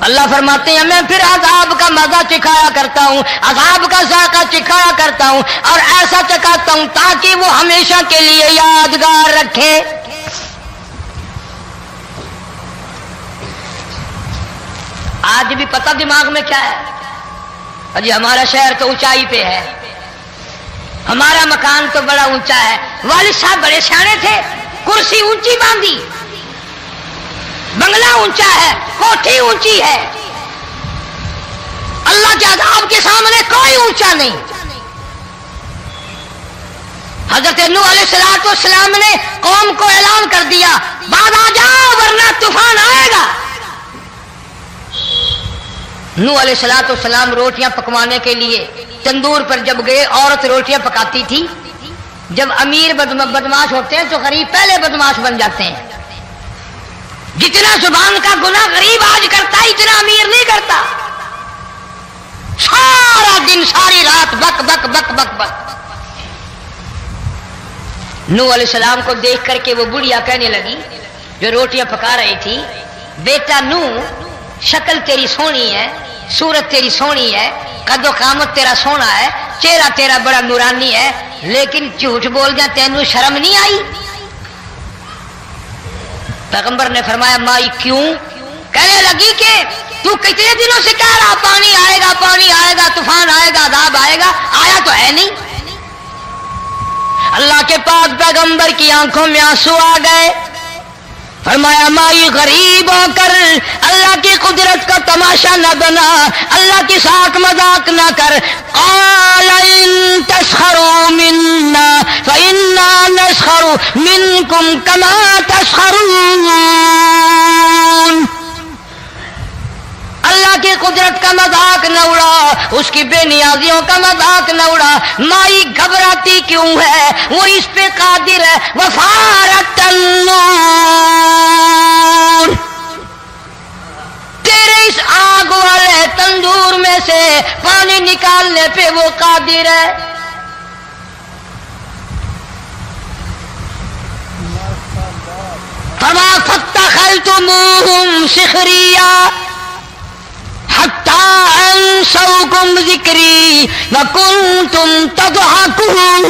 اللہ فرماتے ہیں میں پھر عذاب کا مزہ چکھایا کرتا ہوں عذاب کا ذائقہ چکھایا کرتا ہوں اور ایسا چکھاتا ہوں تاکہ وہ ہمیشہ کے لیے یادگار رکھے آج بھی پتہ دماغ میں کیا ہے جی ہمارا شہر تو اونچائی پہ ہے ہمارا مکان تو بڑا اونچا ہے والد صاحب بڑے سیانے تھے کرسی اونچی باندھی بنگلہ اونچا ہے کوٹھی اونچی ہے اللہ کے عذاب کے سامنے کوئی اونچا نہیں حضرت نوح علیہ السلام نے قوم کو اعلان کر دیا بعد آ جاؤ ورنہ طوفان آئے گا نوح علیہ السلام روٹیاں پکوانے کے لیے تندور پر جب گئے عورت روٹیاں پکاتی تھی جب امیر بدماش ہوتے ہیں تو غریب پہلے بدماش بن جاتے ہیں جتنا زبان کا گناہ غریب آج کرتا ہے اتنا امیر نہیں کرتا سارا دن ساری رات بک بک بک بک بک نوح علیہ السلام کو دیکھ کر کے وہ بڑھیا کہنے لگی جو روٹیاں پکا رہی تھی بیٹا نوح شکل تیری سونی ہے صورت تیری سونی ہے قد و قامت تیرا سونا ہے چہرہ تیرا بڑا نورانی ہے لیکن جھوٹ بول جا تینوں شرم نہیں آئی پیغمبر نے فرمایا مائی کیوں کہنے لگی کہ تو کتنے دنوں سے کہہ رہا پانی آئے گا طوفان آئے گا عذاب آئے گا آیا تو ہے نہیں اللہ کے پاک پیغمبر کی آنکھوں میں آنسو آ گئے فرمایا مائی غریب ہو کر اللہ کی قدرت کا تماشا نہ بنا اللہ کی ساتھ مذاق نہ کر قال ان تسخروا منا فإنا نسخر منكم كما تسخرون اللہ کی قدرت کا مذاق نہ اڑا اس کی بے نیازیوں کا مذاق نہ اڑا مائی گھبراتی کیوں ہے وہ اس پہ قادر ہے وفارت النور تیرے اس آگ والے تندور میں سے پانی نکالنے پہ وہ قادر ہے فما فاتخذتموهم سخریا حتی انسوکم ذکری وکنتم تضحکون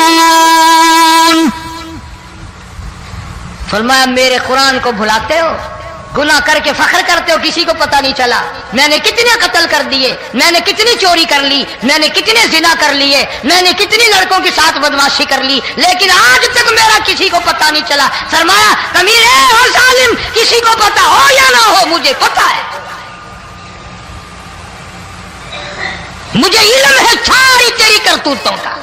فرمایا میرے قرآن کو بھلاتے ہو گناہ کر کے فخر کرتے ہو کسی کو پتہ نہیں چلا میں نے کتنے قتل کر دیے میں نے کتنی چوری کر لی میں نے کتنے زنا کر لیے میں نے کتنی لڑکوں کے ساتھ بدماشی کر لی لیکن آج تک میرا کسی کو پتہ نہیں چلا فرمایا کمینے اور ظالم کسی کو پتہ ہو یا نہ ہو مجھے پتہ ہے مجھے علم ہے ساری تیری کرتوتوں کا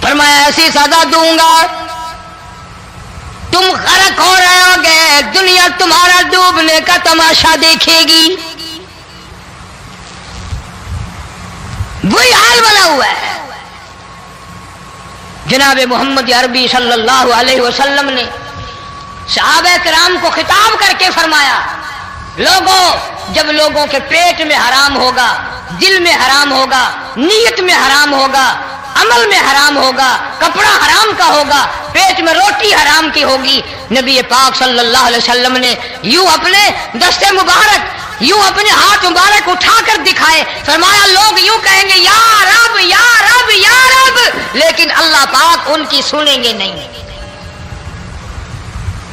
فرمایا ایسی سزا دوں گا تم غرق ہو رہے ہوگے، دنیا تمہارا ڈوبنے کا تماشا دیکھے گی. وہی حال بنا ہوا ہے. جناب محمد عربی صلی اللہ علیہ وسلم نے صحابہ کرام کو خطاب کر کے فرمایا، لوگوں، جب لوگوں کے پیٹ میں حرام ہوگا، دل میں حرام ہوگا، نیت میں حرام ہوگا، عمل میں حرام ہوگا، کپڑا حرام کا ہوگا، پیٹ میں روٹی حرام کی ہوگی، نبی پاک صلی اللہ علیہ وسلم نے یوں اپنے دست مبارک، یوں اپنے ہاتھ مبارک اٹھا کر دکھائے، فرمایا لوگ یوں کہیں گے یا رب یا رب یا رب، لیکن اللہ پاک ان کی سنیں گے نہیں،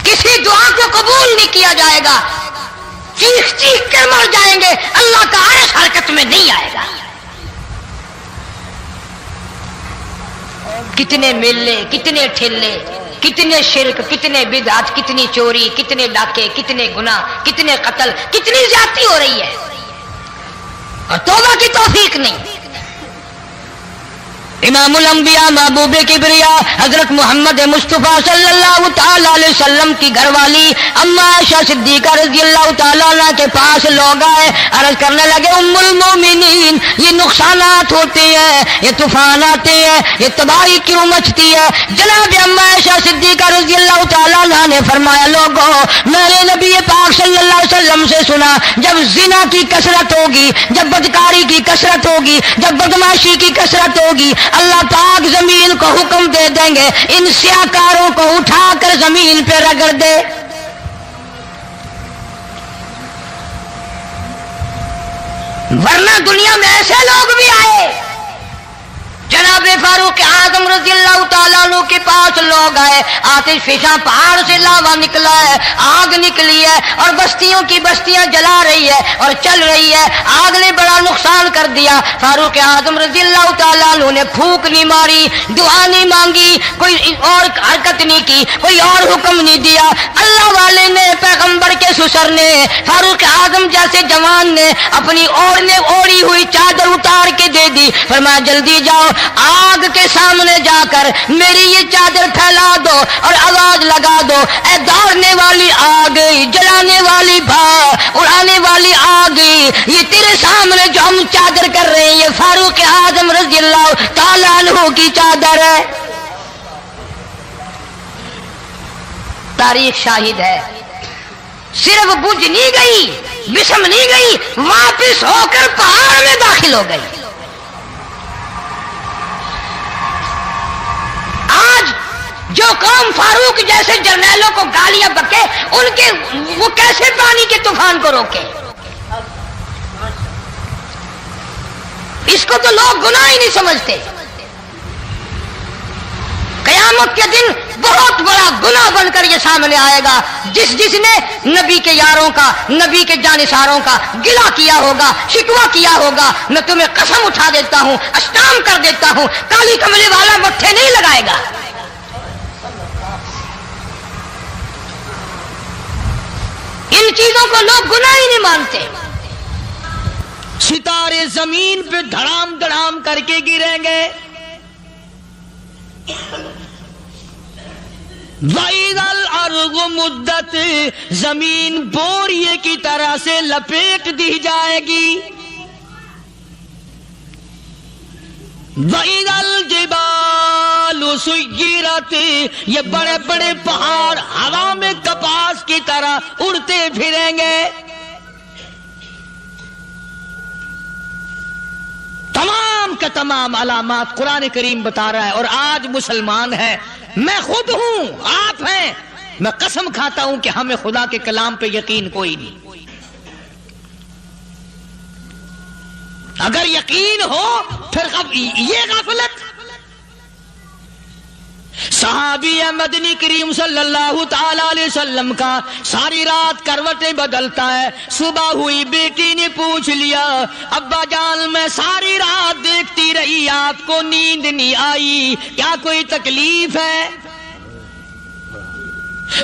کسی دعا کو قبول نہیں کیا جائے گا، چیخ چیخ کر مر جائیں گے، اللہ کا عرش حرکت میں نہیں آئے گا. کتنے میلے، کتنے ٹھلے، کتنے شرک، کتنے بدعت، کتنی چوری، کتنے ڈاکے، کتنے گناہ، کتنے قتل، کتنی زیادتی ہو رہی ہے اور توبہ کی توفیق نہیں. امام الانبیاء محبوب کبریا حضرت محمد مصطفیٰ صلی اللہ تعالی علیہ وسلم کی گھر والی اما عائشہ صدیقہ رضی اللہ تعالیٰ عنہ کے پاس لوگ آئے، عرض کرنے لگے ام المومنین، یہ نقصانات ہوتے ہیں، یہ طوفان آتے ہیں، یہ تباہی کیوں مچتی ہے؟ جناب اما عائشہ صدیقہ رضی اللہ تعالیٰ عنہ نے فرمایا، لوگوں، میں نے نبی پاک صلی اللہ علیہ وسلم سے سنا جب زنا کی کثرت ہوگی، جب بدکاری کی کثرت ہوگی، جب بدماشی کی کثرت ہوگی، اللہ پاک زمین کو حکم دے دیں گے ان سیاکاروں کو اٹھا کر زمین پہ رگڑ دے. ورنہ دنیا میں ایسے لوگ بھی آئے. جناب فاروق اعظم رضی اللہ تعالیٰ عنہ کے پاس لوگ آئے، آتش فشاں پہاڑ سے لاوا نکلا ہے، آگ نکلی ہے اور بستیوں کی بستیاں جلا رہی ہے اور چل رہی ہے، آگ نے بڑا نقصان کر دیا. فاروق اعظم رضی اللہ تعالیٰ عنہ نے پھونک نہیں ماری، دعا نہیں مانگی، کوئی اور حرکت نہیں کی، کوئی اور حکم نہیں دیا. اللہ والے نے، پیغمبر کے سسر نے، فاروق اعظم جیسے جوان نے اپنی اوڑھی ہوئی چادر اتار کے دے دی، فرمایا جلدی جاؤ، آگ کے سامنے جا کر میری یہ چادر پھیلا دو اور آواز لگا دو، اے دوڑنے والی آگ، جلانے والی بھاپ، اڑانے والی آگ، یہ تیرے سامنے جو ہم چادر کر رہے ہیں یہ فاروق اعظم رضی اللہ تعالیٰ عنہ کی چادر ہے. تاریخ شاہد ہے، صرف بجھ نہیں گئی، بسم نہیں گئی، واپس ہو کر پہاڑ میں داخل ہو گئی. آج جو قوم فاروق جیسے جرنیلوں کو گالیاں بکے، ان کے وہ کیسے پانی کے طوفان کو روکے؟ اس کو تو لوگ گناہ ہی نہیں سمجھتے. قیامت کے دن بہت بڑا گناہ بن کر یہ سامنے آئے گا. جس نے نبی کے یاروں کا، نبی کے جانثاروں کا گلہ کیا ہوگا، شکوہ کیا ہوگا، میں تمہیں قسم اٹھا دیتا ہوں، اشتام کر دیتا ہوں، کالی کملی والا مٹھے نہیں لگائے گا. ان چیزوں کو لوگ گناہ ہی نہیں مانتے. ستارے زمین پہ دھڑام دھڑام کر کے گریں گے. وَإِذَا الْأَرْضُ مُدَّتْ، زمین بوریے کی طرح سے لپیٹ دی جائے گی. وَإِذَا الْجِبَالُ سُيِّرَتْ، یہ بڑے بڑے پہاڑ ہوا میں کپاس کی طرح اڑتے پھریں گے. تمام کا تمام علامات قرآن کریم بتا رہا ہے. اور آج مسلمان ہے، میں خود ہوں، آپ ہیں، میں قسم کھاتا ہوں کہ ہمیں خدا کے کلام پہ یقین کوئی نہیں. اگر یقین ہو پھر یہ غفلت. صحابی مدنی کریم صلی اللہ تعالی علیہ وسلم کا ساری رات کروٹیں بدلتا ہے. صبح ہوئی بیٹی نے پوچھ لیا، ابا جان میں ساری رات دیکھتی رہی، آپ کو نیند نہیں آئی، کیا کوئی تکلیف ہے؟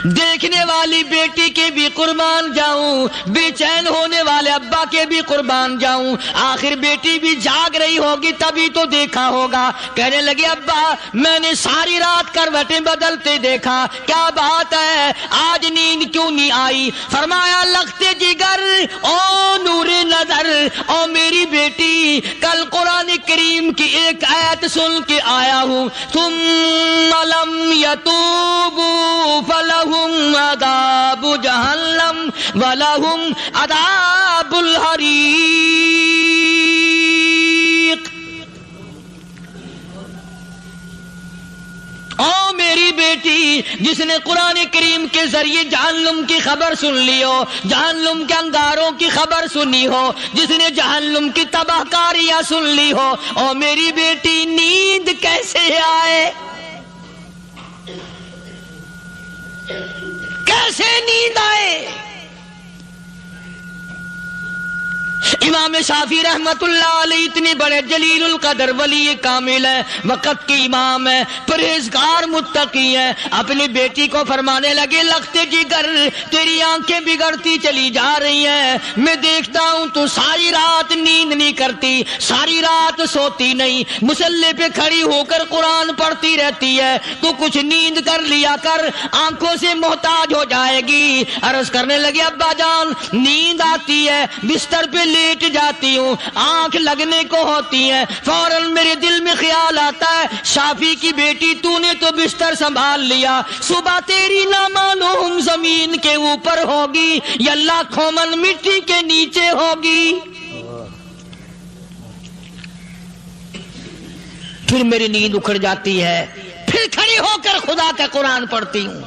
دیکھنے والی بیٹی کے بھی قربان جاؤں، بے چین ہونے والے ابا کے بھی قربان جاؤں، آخر بیٹی بھی جاگ رہی ہوگی تبھی تو دیکھا ہوگا۔ کہنے لگے ابا میں نے ساری رات کروٹیں بدلتے دیکھا، کیا بات ہے آج نیند کیوں نہیں آئی؟ فرمایا لختے جگر او نور نظر، او میری بیٹی کل قرآن کریم کی ایک آیت سن کے آیا ہوں، ثم لم یتوبوا فلہم عذاب جہنم ولہم عذاب الحریق۔ او میری بیٹی جس نے قرآن کریم کے ذریعے جہنم کی خبر سن لی ہو، جہنم کے انگاروں کی خبر سنی ہو، جس نے جہنم کی تباہ کاریاں سن لی ہو، او میری بیٹی نیند کیسے آئے؟ کیسے نیند آئے؟ امام شافعی رحمت اللہ علیہ اتنے بڑے جلیل القدر ولی کامل ہے، وقت کے امام ہے، پرہیزگار متقی ہے، اپنی بیٹی کو فرمانے لگے لختے جگر تیری آنکھیں بگڑتی چلی جا رہی ہیں، میں دیکھتا ہوں تو ساری رات نیند نہیں کرتی، ساری رات سوتی نہیں، مصلی پہ کھڑی ہو کر قرآن پڑھتی رہتی ہے، تو کچھ نیند کر لیا کر، آنکھوں سے محتاج ہو جائے گی۔ عرض کرنے لگے ابا جان نیند آتی ہے، بستر پہ لیٹ جاتی ہوں، آنکھ لگنے کو ہوتی ہے، فوراً میرے دل میں خیال آتا ہے شافی کی بیٹی تو نے تو بستر سنبھال لیا، صبح تیری نہ معلوم زمین کے اوپر ہوگی یا لاکھوں من مٹی کے نیچے ہوگی۔ پھر میری نیند اکھڑ جاتی ہے، پھر کھڑی ہو کر خدا کا قرآن پڑھتی ہوں۔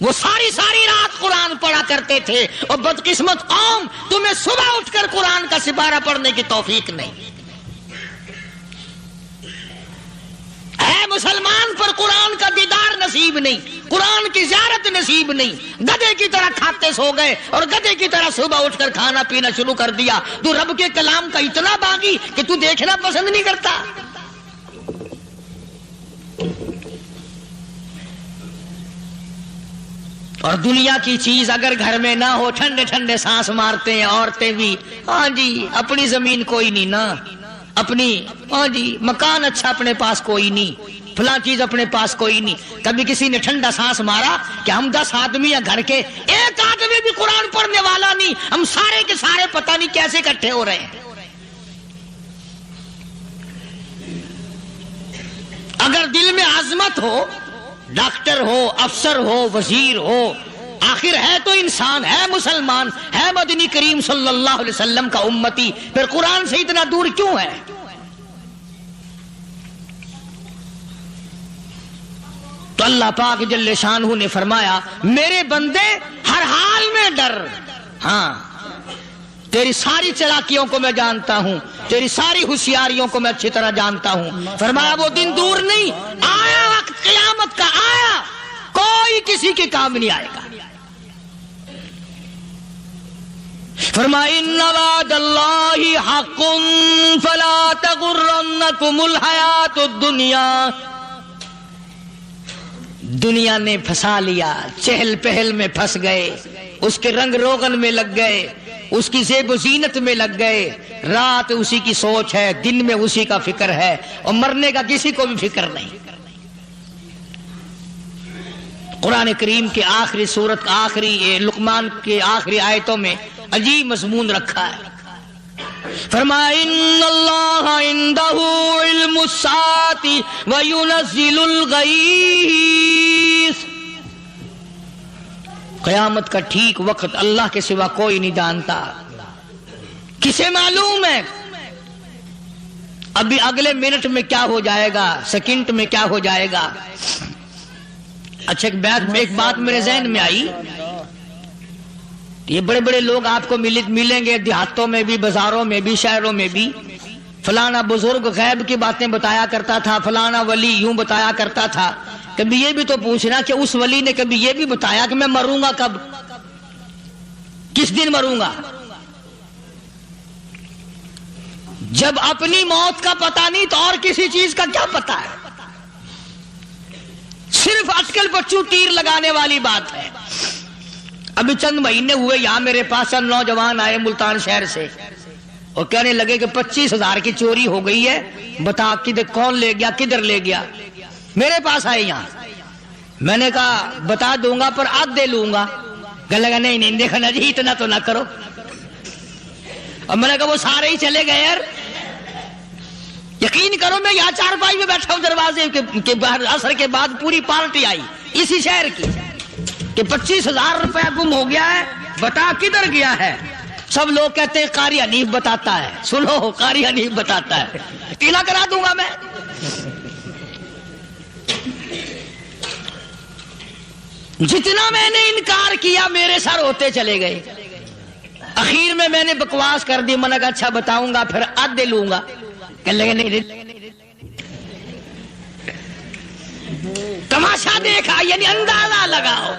وہ ساری رات قرآن پڑھا کرتے تھے، اور بدقسمت قوم تمہیں صبح اٹھ کر قرآن کا سپارہ پڑھنے کی توفیق نہیں ہے۔ مسلمان پر قرآن کا دیدار نصیب نہیں، قرآن کی زیارت نصیب نہیں، گدھے کی طرح کھاتے سو گئے اور گدھے کی طرح صبح اٹھ کر کھانا پینا شروع کر دیا۔ تو رب کے کلام کا اتنا باغی کہ تو دیکھنا پسند نہیں کرتا۔ اور دنیا کی چیز اگر گھر میں نہ ہو، ٹھنڈے ٹھنڈے سانس مارتے ہیں عورتیں بھی، ہاں جی اپنی زمین کوئی نہیں نا، اپنی ہاں جی مکان اچھا اپنے پاس کوئی نہیں، فلاں چیز اپنے پاس کوئی نہیں۔ کبھی کسی نے ٹھنڈا سانس مارا کہ ہم 10 آدمی ہیں گھر کے، ایک آدمی بھی قرآن پڑھنے والا نہیں، ہم سارے کے سارے پتہ نہیں کیسے اکٹھے ہو رہے ہیں۔ اگر دل میں عظمت ہو، ڈاکٹر ہو، افسر ہو، وزیر ہو، آخر ہے تو انسان، ہے مسلمان، ہے مدنی کریم صلی اللہ علیہ وسلم کا امتی، پھر قرآن سے اتنا دور کیوں ہے؟ تو اللہ پاک جل شانہ نے فرمایا میرے بندے ہر حال میں ڈر، ہاں تیری ساری چلاکیوں کو میں جانتا ہوں، تیری ساری ہوشیاریوں کو میں اچھی طرح جانتا ہوں۔ فرمایا وہ دن دور نہیں، آیا وقت قیامت کا، آیا، کوئی کسی کے کام نہیں آئے گا۔ فرمایا ان وعد اللہ حق فلا تغرنکم الحیات الدنیا۔ دنیا نے پھنسا لیا، چہل پہل میں پھنس گئے، اس کے رنگ روغن میں لگ گئے، اس کی زیب و زینت میں لگ گئے، رات اسی کی سوچ ہے، دن میں اسی کا فکر ہے، اور مرنے کا کسی کو بھی فکر نہیں۔ قرآن کریم کے آخری سورت، آخری لقمان کے آخری آیتوں میں عجیب مضمون رکھا ہے۔ فرمایا ان اللہ عندہ علم الساعۃ وینزل الغیث۔ قیامت کا ٹھیک وقت اللہ کے سوا کوئی نہیں جانتا۔ کسے معلوم ہے ابھی اگلے منٹ میں کیا ہو جائے گا، سیکنڈ میں کیا ہو جائے گا؟ اچھا ایک بات میرے ذہن میں آئی، یہ بڑے بڑے لوگ آپ کو ملیں گے دیہاتوں میں بھی، بازاروں میں بھی، شہروں میں بھی، فلانا بزرگ غیب کی باتیں بتایا کرتا تھا، فلانا ولی یوں بتایا کرتا تھا۔ کبھی یہ بھی تو پوچھنا کہ اس ولی نے کبھی یہ بھی بتایا کہ میں مروں گا کب، کس دن مروں گا؟ جب اپنی موت کا پتہ نہیں تو اور کسی چیز کا کیا پتہ ہے؟ صرف صرف اٹکل بچوں تیر لگانے والی بات ہے. ابھی چند مہینے ہوئے یہاں میرے پاس چند نوجوان آئے ملتان شہر سے اور کہنے لگے کہ 25,000 کی چوری ہو گئی ہے, بتا کدھر کون لے گیا, کدھر لے گیا. میرے پاس آئے یہاں, میں نے کہا بتا دوں گا پر آدھے لوں گا. کہنے لگا نہیں دیکھا نا جی اتنا تو نہ کرو. اور میں نے کہا وہ سارے ہی چلے گئے یار. یقین کرو میں یہاں چارپائی میں بیٹھا ہوں دروازے کے باہر, عصر کے بعد پوری پارٹی آئی اسی شہر کی کہ 25,000 روپے گم ہو گیا ہے, بتا کدھر گیا ہے. سب لوگ کہتے ہیں قاری حنیف بتاتا ہے. سنو, قاری حنیف بتاتا ہے, قلعہ کرا دوں گا میں. جتنا میں نے انکار کیا میرے سر ہوتے چلے گئے. اخیر میں نے بکواس کر دی. میں نے کہا اچھا بتاؤں گا پھر آدھے لوں گا. کہنے لگے نہیں. تماشا دیکھا, یعنی اندازہ لگاؤ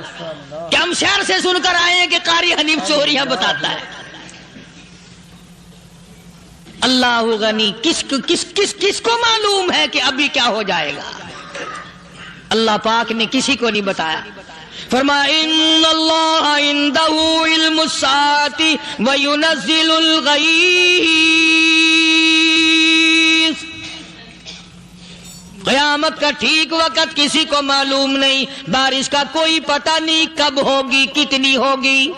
کہ ہم شہر سے سن کر آئے ہیں کہ قاری حنیف چوریاں بتاتا ہے. اللہ غنی, کس کو معلوم ہے کہ ابھی کیا ہو جائے گا. اللہ پاک نے کسی کو نہیں بتایا. فرمایا ان اللہ عندہ علم الساعۃ وینزل الغیث. قیامت کا ٹھیک وقت کسی کو معلوم نہیں, بارش کا کوئی پتہ نہیں کب ہوگی, کتنی ہوگی.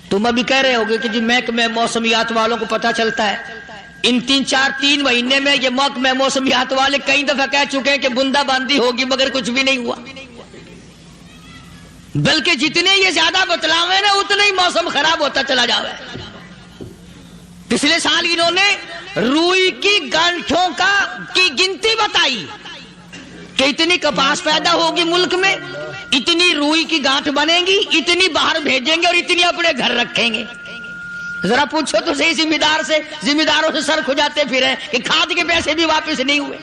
تم ابھی کہہ رہے ہوگے کہ جی محکمہ موسمیات والوں کو پتہ چلتا ہے. ان 3 مہینے میں یہ محکمہ موسمیات والے کئی دفعہ کہہ چکے ہیں کہ بندہ باندی ہوگی, مگر کچھ بھی نہیں ہوا. بلکہ جتنے یہ زیادہ بتلاوے نا اتنا ہی موسم خراب ہوتا چلا جاوے. پچھلے سال انہوں نے روئی کی گانٹھوں کی گنتی بتائی کہ اتنی کپاس پیدا ہوگی ملک میں, اتنی روئی کی گانٹھ بنے گی, اتنی باہر بھیجیں گے اور اتنی اپنے گھر رکھیں گے. ذرا پوچھو تو صحیح ذمہ داروں سے سر کھجاتے پھرے کہ کھاد کے پیسے بھی واپس نہیں ہوئے.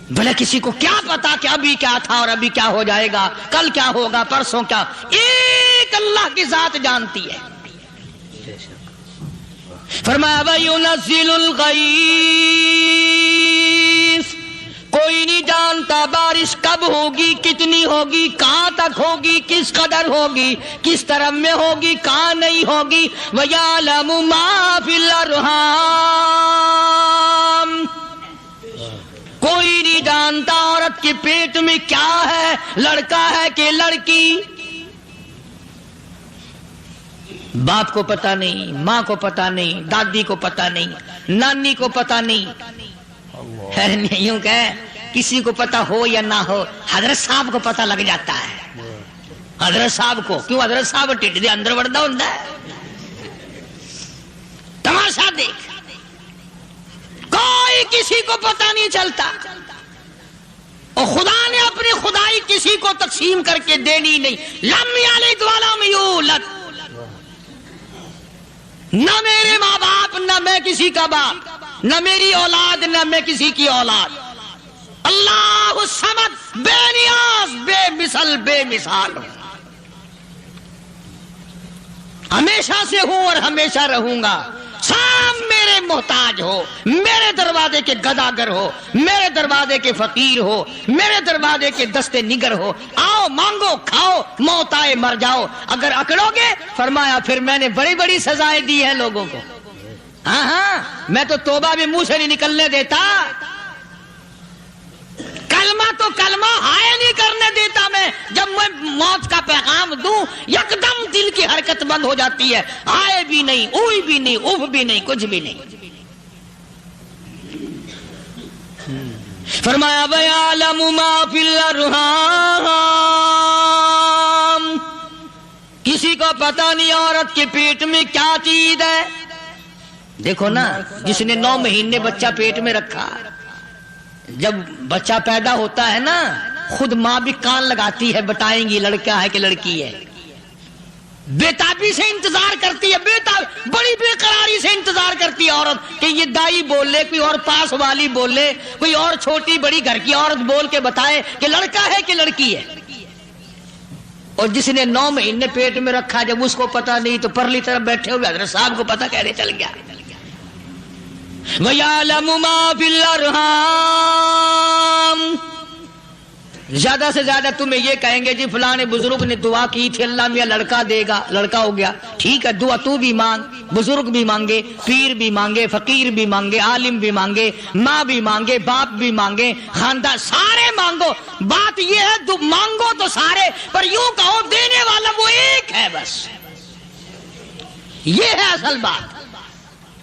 بھلے کسی کو کیا پتا کہ ابھی کیا تھا اور ابھی کیا ہو جائے گا, کل کیا ہوگا, پرسوں کیا. ایک اللہ کی ذات جانتی ہے. فرمایا وَيُنَزِّلُ الْغَيْثَ, کوئی نہیں جانتا بارش کب ہوگی, کتنی ہوگی, کہاں تک ہوگی, کس قدر ہوگی, کس طرف میں ہوگی, کہاں نہیں ہوگی. وَيَعْلَمُ مَا فِي الْأَرْحَامِ, کوئی نہیں جانتا عورت کے پیٹ میں کیا ہے, لڑکا ہے کہ لڑکی. باپ کو پتہ نہیں, ماں کو پتہ نہیں, دادی کو پتہ نہیں, نانی کو پتہ نہیں. یوں کہ کسی کو پتہ ہو یا نہ ہو, حضرت صاحب کو پتہ لگ جاتا ہے. حضرت صاحب کو کیوں, حضرت صاحب ٹھڈ دے اندر وڑدا ہوندا ہے. تماشا دیکھ, کوئی کسی کو پتہ نہیں چلتا. اور خدا نے اپنی خدائی کسی کو تقسیم کر کے دینی نہیں. لم یلد ولم یولد, نہ میرے ماں باپ, نہ میں کسی کا باپ, نہ میری اولاد, نہ میں کسی کی اولاد. اللہ الصمد, بے نیاز, بے مثل, بے مثال. ہمیشہ سے ہوں اور ہمیشہ رہوں گا. سب میرے محتاج ہو, میرے دروازے کے گداگر ہو, میرے دروازے کے فقیر ہو, میرے دروازے کے دستے نگر ہو. آؤ مانگو, کھاؤ, موت آئے مر جاؤ. اگر اکڑو گے, فرمایا پھر میں نے بڑی بڑی سزائیں دی ہیں لوگوں کو. ہاں, میں تو توبہ بھی منہ سے نہیں نکلنے دیتا. کلمہ تو کلمہ ہائے نہیں کرنے دیتا میں. جب میں موت کا پیغام دوں یکدم دل کی حرکت بند ہو جاتی ہے. آئے بھی نہیں, اوئی بھی نہیں, اف بھی نہیں, کچھ بھی نہیں. فرمایا وَيَعْلَمُ مَا فِي الْأَرْحَامِ, کسی کو پتہ نہیں عورت کے پیٹ میں کیا چیز ہے. دیکھو نا, جس نے 9 مہینے بچہ پیٹ میں رکھا, جب بچہ پیدا ہوتا ہے نا, خود ماں بھی کان لگاتی ہے, بتائیں گی لڑکا ہے کہ لڑکی ہے. بےتابی سے انتظار کرتی ہے, بڑی بے قراری سے انتظار کرتی ہے عورت کہ یہ دائی بولے, کوئی اور پاس والی بولے, کوئی اور چھوٹی بڑی گھر کی عورت بول کے بتائے کہ لڑکا ہے کہ لڑکی ہے. اور جس نے 9 مہینے پیٹ میں رکھا, جب اس کو پتا نہیں تو پرلی طرف بیٹھے ہوئے حضرت صاحب کو پتا کہنے چل گیا. وَيَعْلَمُ مَا فِي الْأَرْحَامِ, زیادہ سے زیادہ تمہیں یہ کہیں گے جی فلاں بزرگ نے دعا کی تھی اللہ میاں لڑکا دے گا، لڑکا ہو گیا، ٹھیک ہے دعا تو بھی مانگ، بزرگ بھی مانگے، پیر بھی مانگے، فقیر بھی مانگے، عالم بھی مانگے، ماں بھی مانگے، باپ بھی مانگے، خاندان سارے مانگو، بات یہ ہے مانگو تو سارے، پر یوں کہو دینے والا وہ ایک ہے، بس یہ ہے اصل بات،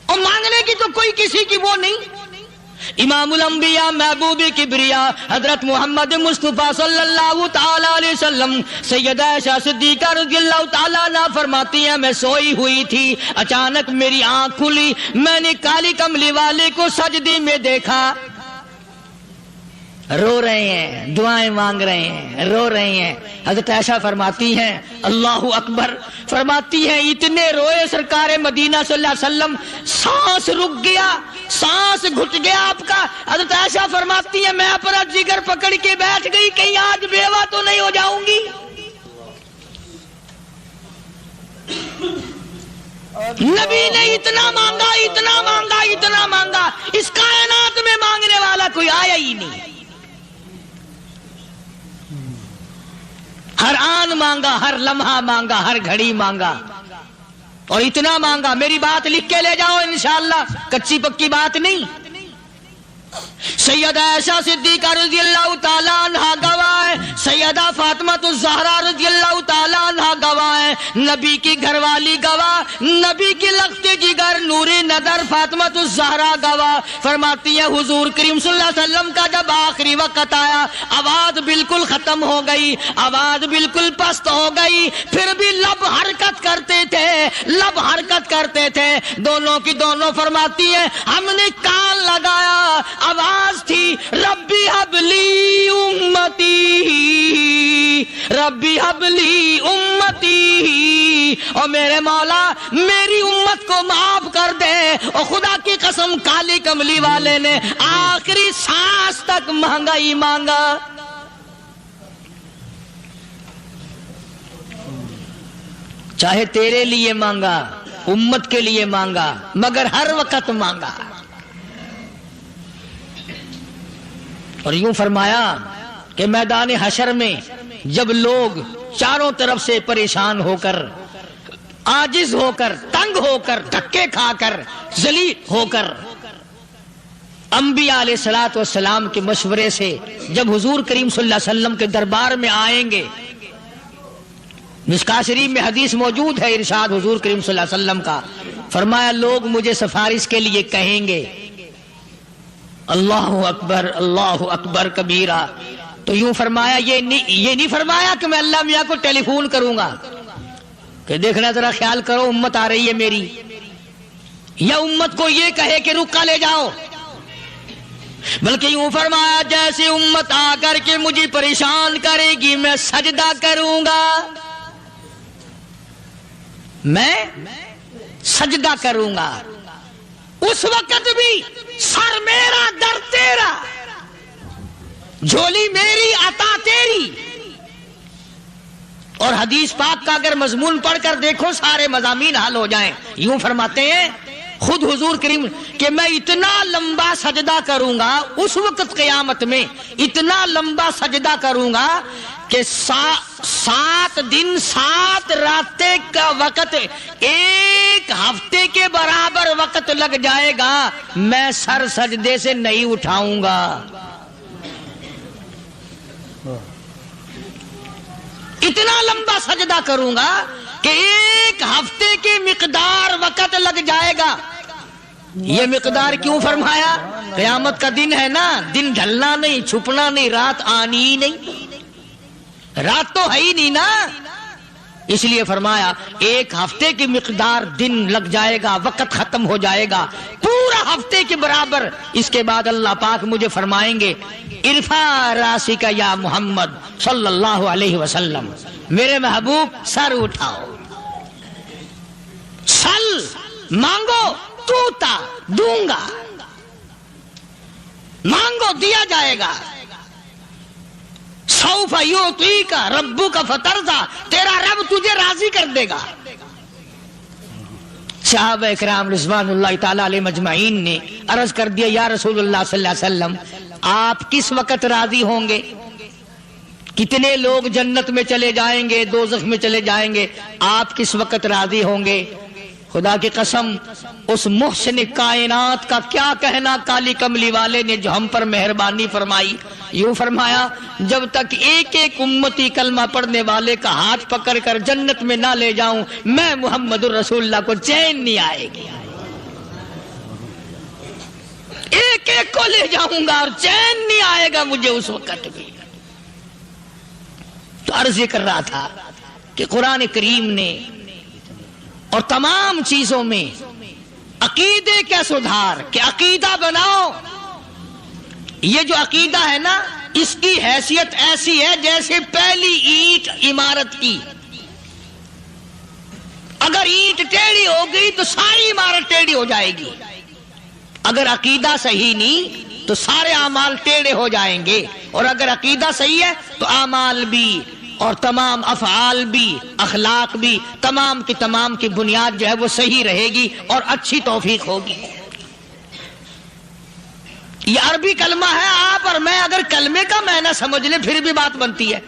اور مانگنے کی تو کوئی کسی کی وہ نہیں۔ امام الانبیاء محبوب کبریا حضرت محمد مصطفیٰ صلی اللہ تعالی علیہ وسلم سیدہ عائشہ صدیقہ رضی اللہ تعالی عنہا فرماتی ہیں میں سوئی ہوئی تھی، اچانک میری آنکھ کھلی، میں نے کالی کملی والے کو سجدے میں دیکھا، رو رہے ہیں، دعائیں مانگ رہے ہیں، رو رہے ہیں۔ حضرت عائشہ فرماتی ہیں اللہ اکبر، فرماتی ہیں اتنے روئے سرکار مدینہ صلی اللہ علیہ وسلم، سانس رک گیا، سانس گھٹ گیا آپ کا۔ حضرت عائشہ فرماتی ہیں میں اپنا جگر پکڑ کے بیٹھ گئی، کہیں آج بیوہ تو نہیں ہو جاؤں گی۔ نبی نے اتنا مانگا، اتنا مانگا، اتنا مانگا، اس کائنات میں مانگنے والا کوئی آیا ہی نہیں۔ ہر آن مانگا، ہر لمحہ مانگا، ہر گھڑی مانگا، اور اتنا مانگا۔ میری بات لکھ کے لے جاؤ انشاءاللہ، کچی پکی بات نہیں۔ سیدہ عائشہ صدیقہ رضی اللہ تعالیٰ عنہا گواہ ہے، سیدہ فاطمہ الزہرا رضی اللہ تعالیٰ عنہا گواہ ہے، نبی کی گھر والی گواہ، نبی کی لخت جگر نور نظر فاطمہ الزہرا گواہ، فرماتی ہے حضور کریم صلی اللہ علیہ وسلم کا جب آخری وقت آیا، آواز بالکل ختم ہو گئی، آواز بالکل پست ہو گئی، پھر بھی لب حرکت کرتے تھے، لب حرکت کرتے تھے، دونوں کی دونوں فرماتی ہیں ہم نے کان لگایا، آواز تھی ربی حبلی امتی، ربی حبلی امتی، اور میرے مولا میری امت کو معاف کر دے۔ اور خدا کی قسم کالی کملی والے نے آخری سانس تک مانگا ہی مانگا۔ چاہے تیرے لیے مانگا، امت کے لیے مانگا، مگر ہر وقت مانگا۔ اور یوں فرمایا کہ میدان حشر میں جب لوگ چاروں طرف سے پریشان ہو کر، عاجز ہو کر، تنگ ہو کر، دھکے کھا کر، ذلیل ہو کر، انبیاء علیہ الصلوۃ والسلام کے مشورے سے جب حضور کریم صلی اللہ علیہ وسلم کے دربار میں آئیں گے، مشکاۃ شریف میں حدیث موجود ہے، ارشاد حضور کریم صلی اللہ علیہ وسلم کا، فرمایا لوگ مجھے سفارش کے لیے کہیں گے اللہ اکبر کبیرہ، تو یوں فرمایا یہ نہیں فرمایا کہ میں اللہ میاں کو ٹیلی فون کروں گا کہ دیکھنا ذرا خیال کرو امت آ رہی ہے میری، یا امت کو یہ کہے کہ رکا لے جاؤ، بلکہ یوں فرمایا جیسے امت آ کر کے مجھے پریشان کرے گی میں سجدہ کروں گا، میں سجدہ کروں گا، اس وقت بھی سر میرا در تیرا، جھولی میری عطا تیری۔ اور حدیث پاک کا اگر مضمون پڑھ کر دیکھو سارے مضامین حل ہو جائیں۔ یوں فرماتے ہیں خود حضور کریم کہ میں اتنا لمبا سجدہ کروں گا اس وقت قیامت میں، اتنا لمبا سجدہ کروں گا کہ 7 دن 7 راتیں کا وقت 1 ہفتے کے برابر وقت لگ جائے گا، میں سر سجدے سے نہیں اٹھاؤں گا۔ اتنا لمبا سجدہ کروں گا کہ 1 ہفتے کی مقدار وقت لگ جائے گا۔ یہ مقدار کیوں فرمایا؟ قیامت کا دن ہے نا، دن ڈھلنا نہیں، چھپنا نہیں، رات آنی ہی نہیں، رات تو ہے ہی نہیں نا، اس لیے فرمایا 1 ہفتے کی مقدار دن لگ جائے گا، وقت ختم ہو جائے گا پورا ہفتے کے برابر۔ اس کے بعد اللہ پاک مجھے فرمائیں گے ارفع راسک یا محمد صلی اللہ علیہ وسلم، میرے محبوب سر اٹھاؤ، سل مانگو توتا دوں گا، مانگو دیا جائے گا، سوف یعطیک ربک فترضی، تیرا رب تجھے راضی کر دے گا۔ صحابہ اکرام رضوان اللہ تعالی علیہ مجمعین نے عرض کر دیا یا رسول اللہ صلی اللہ علیہ وسلم آپ کس وقت راضی ہوں گے؟ کتنے لوگ جنت میں چلے جائیں گے، دوزخ میں چلے جائیں گے، آپ کس وقت راضی ہوں گے؟ خدا کی قسم اس محسن کائنات کا کیا کہنا کالی کملی والے نے جو ہم پر مہربانی فرمائی. یوں فرمایا جب تک ایک ایک امتی کلمہ پڑھنے والے کا ہاتھ پکڑ کر جنت میں نہ لے جاؤں میں محمد الرسول اللہ کو چین نہیں آئے گی. ایک ایک کو لے جاؤں گا اور چین نہیں آئے گا مجھے اس وقت بھی. تو عرض یہ کر رہا تھا کہ قرآن کریم نے اور تمام چیزوں میں عقیدے کا سدھار کہ عقیدہ بناؤ. یہ جو عقیدہ ہے نا اس کی حیثیت ایسی ہے جیسے پہلی اینٹ عمارت کی. اگر اینٹ ٹیڑھی ہو گئی تو ساری عمارت ٹیڑھی ہو جائے گی. اگر عقیدہ صحیح نہیں تو سارے اعمال ٹیڑھے ہو جائیں گے. اور اگر عقیدہ صحیح ہے تو اعمال بھی اور تمام افعال بھی اخلاق بھی تمام کی بنیاد جو ہے وہ صحیح رہے گی اور اچھی توفیق ہوگی. یہ عربی کلمہ ہے. آپ اور میں اگر کلمے کا معنی سمجھ لیں پھر بھی بات بنتی ہے.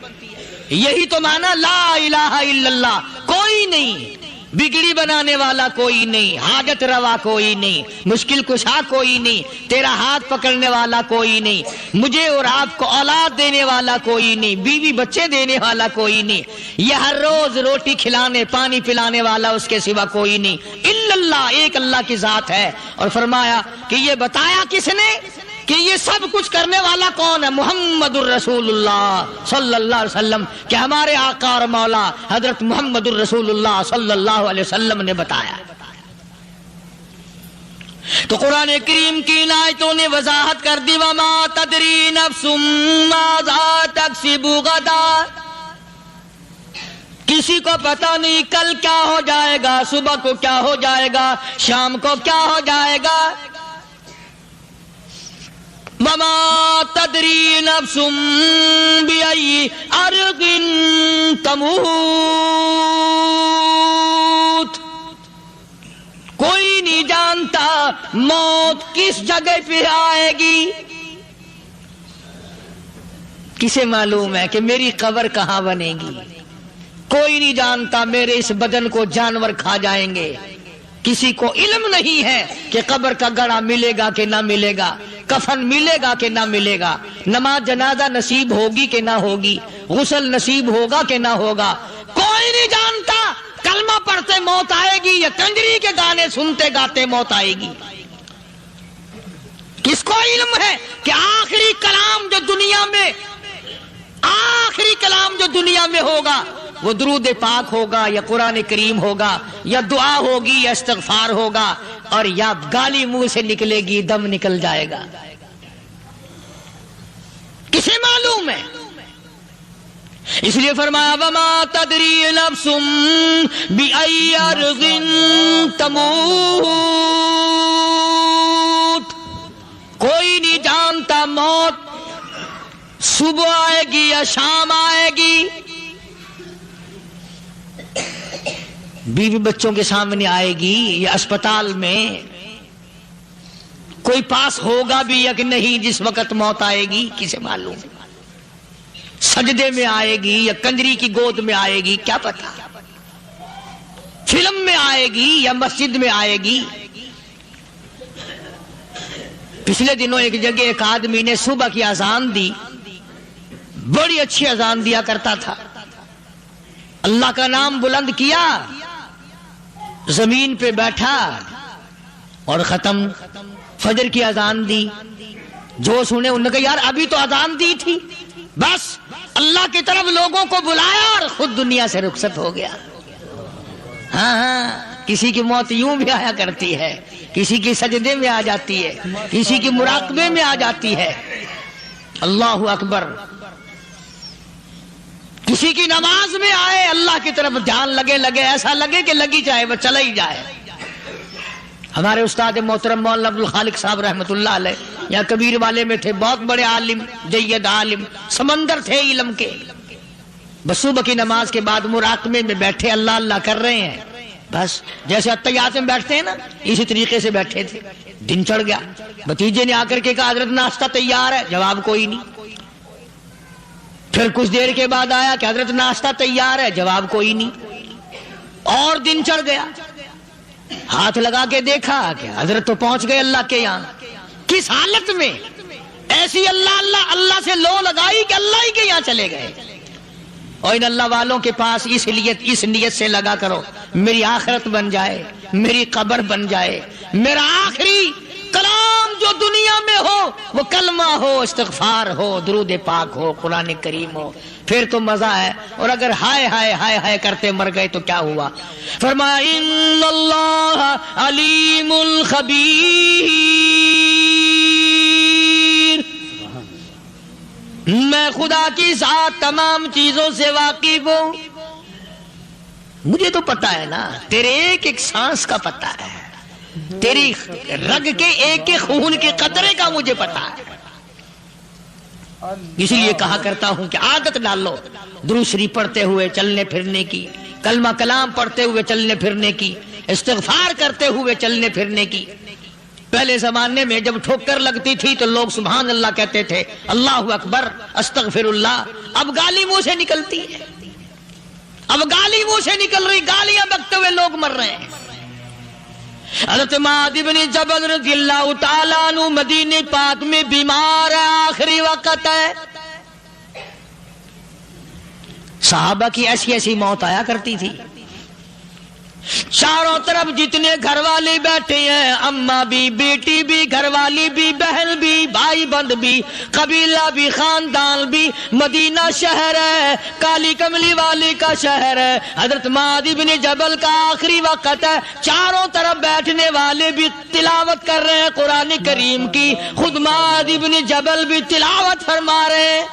یہی تو معنی لا الہ الا اللہ. کوئی نہیں بگڑی بنانے والا، کوئی نہیں حاجت روا، کوئی نہیں مشکل کشا، کوئی نہیں تیرا ہاتھ پکڑنے والا، کوئی نہیں مجھے اور آپ کو اولاد دینے والا، کوئی نہیں بیوی بچے دینے والا، کوئی نہیں یہ ہر روز روٹی کھلانے پانی پلانے والا اس کے سوا کوئی نہیں الا اللہ. ایک اللہ کی ذات ہے. اور فرمایا کہ یہ بتایا کس نے کہ یہ سب کچھ کرنے والا کون ہے؟ محمد الرسول اللہ صلی اللہ علیہ وسلم. کہ ہمارے آقا اور مولا حضرت محمد الرسول اللہ صلی اللہ علیہ وسلم نے بتایا. تو قرآن کریم کی ان آیتوں نے وضاحت کر دی وما تدری نفس ماذا تکسب غدا. کسی کو پتہ نہیں کل کیا ہو جائے گا، صبح کو کیا ہو جائے گا، شام کو کیا ہو جائے گا. وما تدری نفس بأي أرض تموت. کوئی نہیں جانتا موت کس جگہ پہ آئے گی. کسے معلوم ہے کہ میری قبر کہاں بنے گی؟ کوئی نہیں جانتا میرے اس بدن کو جانور کھا جائیں گے. کسی کو علم نہیں ہے کہ قبر کا گڑھا ملے گا کہ نہ ملے گا، کفن ملے گا کہ نہ ملے گا، نماز جنازہ نصیب ہوگی کہ نہ ہوگی، غسل نصیب ہوگا کہ نہ ہوگا. کوئی نہیں جانتا کلمہ پڑھتے موت آئے گی یا کنجری کے گانے سنتے گاتے موت آئے گی. کس کو علم ہے کہ آخری کلام جو دنیا میں ہوگا وہ درود پاک ہوگا یا قرآن کریم ہوگا یا دعا ہوگی یا استغفار ہوگا اور یا گالی منہ سے نکلے گی، دم نکل جائے گا. کسے معلوم ہے؟ اس لیے فرمایا وما تدری نفس بأي أرض تموت. کوئی نہیں جانتا موت صبح آئے گی یا شام آئے گی. بیوی بچوں کے سامنے آئے گی یا اسپتال میں کوئی پاس ہوگا بھی یا کہ نہیں جس وقت موت آئے گی کسے معلوم. سجدے میں آئے گی یا کنجری کی گود میں آئے گی کیا پتا. فلم میں آئے گی یا مسجد میں آئے گی. پچھلے دنوں ایک جگہ ایک آدمی نے صبح کی اذان دی، بڑی اچھی اذان دیا کرتا تھا، اللہ کا نام بلند کیا، زمین پہ بیٹھا اور ختم. فجر کی اذان دی، جو سنے انہوں نے کہا یار ابھی تو اذان دی تھی. بس اللہ کی طرف لوگوں کو بلایا اور خود دنیا سے رخصت ہو گیا. ہاں کسی کی موت یوں بھی آیا کرتی ہے، کسی کی سجدے میں آ جاتی ہے، کسی کی مراقبے میں آ جاتی ہے. اللہ اکبر. کسی کی نماز میں آئے، اللہ کی طرف دھیان لگے ایسا لگے کہ لگی جائے وہ چلا ہی جائے. ہمارے استاد محترم مولانا عبد الخالق صاحب رحمۃ اللہ علیہ یا کبیر والے میں تھے، بہت بڑے عالم، جید عالم، سمندر تھے علم کے. بس صبح کی نماز کے بعد مراقبے میں بیٹھے اللہ اللہ کر رہے ہیں. بس جیسے اتحیات میں بیٹھتے ہیں نا اسی طریقے سے بیٹھے تھے. دن چڑھ گیا. بھتیجے نے آ کر کے کہا حضرت ناشتہ تیار ہے، جواب کوئی نہیں. پھر کچھ دیر کے بعد آیا کہ حضرت ناشتہ تیار ہے، جواب کوئی نہیں۔ اور دن چڑھ گیا، ہاتھ لگا کے دیکھا کہ حضرت تو پہنچ گئے اللہ کے یہاں۔ کس حالت میں؟ ایسی اللہ اللہ اللہ سے لو لگائی کہ اللہ ہی کے یہاں چلے گئے۔ اور ان اللہ والوں کے پاس اس نیت سے لگا کرو، میری آخرت بن جائے، میری قبر بن جائے، میرا آخری کلام جو دنیا میں ہو وہ کلمہ ہو، استغفار ہو، درود پاک ہو، قرآن کریم ہو، پھر تو مزہ ہے۔ اور اگر ہائے ہائے ہائے ہائے کرتے مر گئے تو کیا ہوا؟ فرمایا ان اللہ علیم خبیر، میں خدا کی ذات تمام چیزوں سے واقف ہوں۔ مجھے تو پتا ہے نا، تیرے ایک ایک سانس کا پتا ہے، تیری رگ کے ایک ایک خون کے قطرے کا مجھے پتا ہے۔ اسی لیے کہا کرتا ہوں کہ عادت ڈال لو درود شریف پڑھتے ہوئے چلنے پھرنے کی، کلمہ کلام پڑھتے ہوئے چلنے پھرنے کی، استغفار کرتے ہوئے چلنے پھرنے کی۔ پہلے زمانے میں جب ٹھوکر لگتی تھی تو لوگ سبحان اللہ کہتے تھے، اللہ اکبر، استغفر اللہ۔ اب گالی منہ سے نکلتی ہے، اب گالی منہ سے نکل رہی، گالیاں بکتے ہوئے لوگ مر رہے ہیں۔ حضرت معاذ بن جبل رضی اللہ تعالیٰ عنہ مدینہ پاک میں بیمار ہے، آخری وقت ہے۔ صحابہ کی ایسی ایسی موت آیا کرتی تھی، چاروں طرف جتنے گھر والے بیٹھے ہیں، اماں بھی، بیٹی بھی، گھر والی بھی، بہن بھی، بھائی بند بھی، قبیلہ بھی، خاندان بھی، مدینہ شہر ہے، کالی کملی والی کا شہر ہے۔ حضرت معاذ بن جبل کا آخری وقت ہے، چاروں طرف بیٹھنے والے بھی تلاوت کر رہے ہیں قرآن کریم کی، خود معاذ بن جبل بھی تلاوت فرما رہے ہیں۔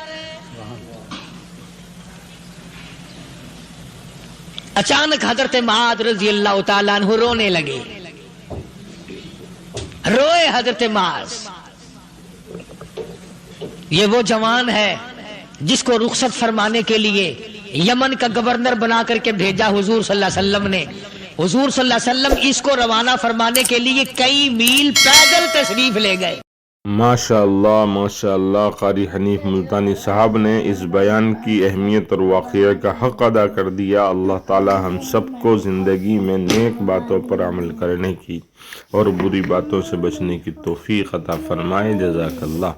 اچانک حضرت معاذ رضی اللہ تعالیٰ عنہ رونے لگے، روئے حضرت معاذ۔ یہ وہ جوان ہے جس کو رخصت فرمانے کے لیے یمن کا گورنر بنا کر کے بھیجا حضور صلی اللہ علیہ وسلم نے۔ حضور صلی اللہ علیہ وسلم اس کو روانہ فرمانے کے لیے کئی میل پیدل تشریف لے گئے۔ ماشاء اللہ قاری حنیف ملتانی صاحب نے اس بیان کی اہمیت اور واقعہ کا حق ادا کر دیا۔ اللہ تعالی ہم سب کو زندگی میں نیک باتوں پر عمل کرنے کی اور بری باتوں سے بچنے کی توفیق عطا فرمائے۔ جزاک اللہ۔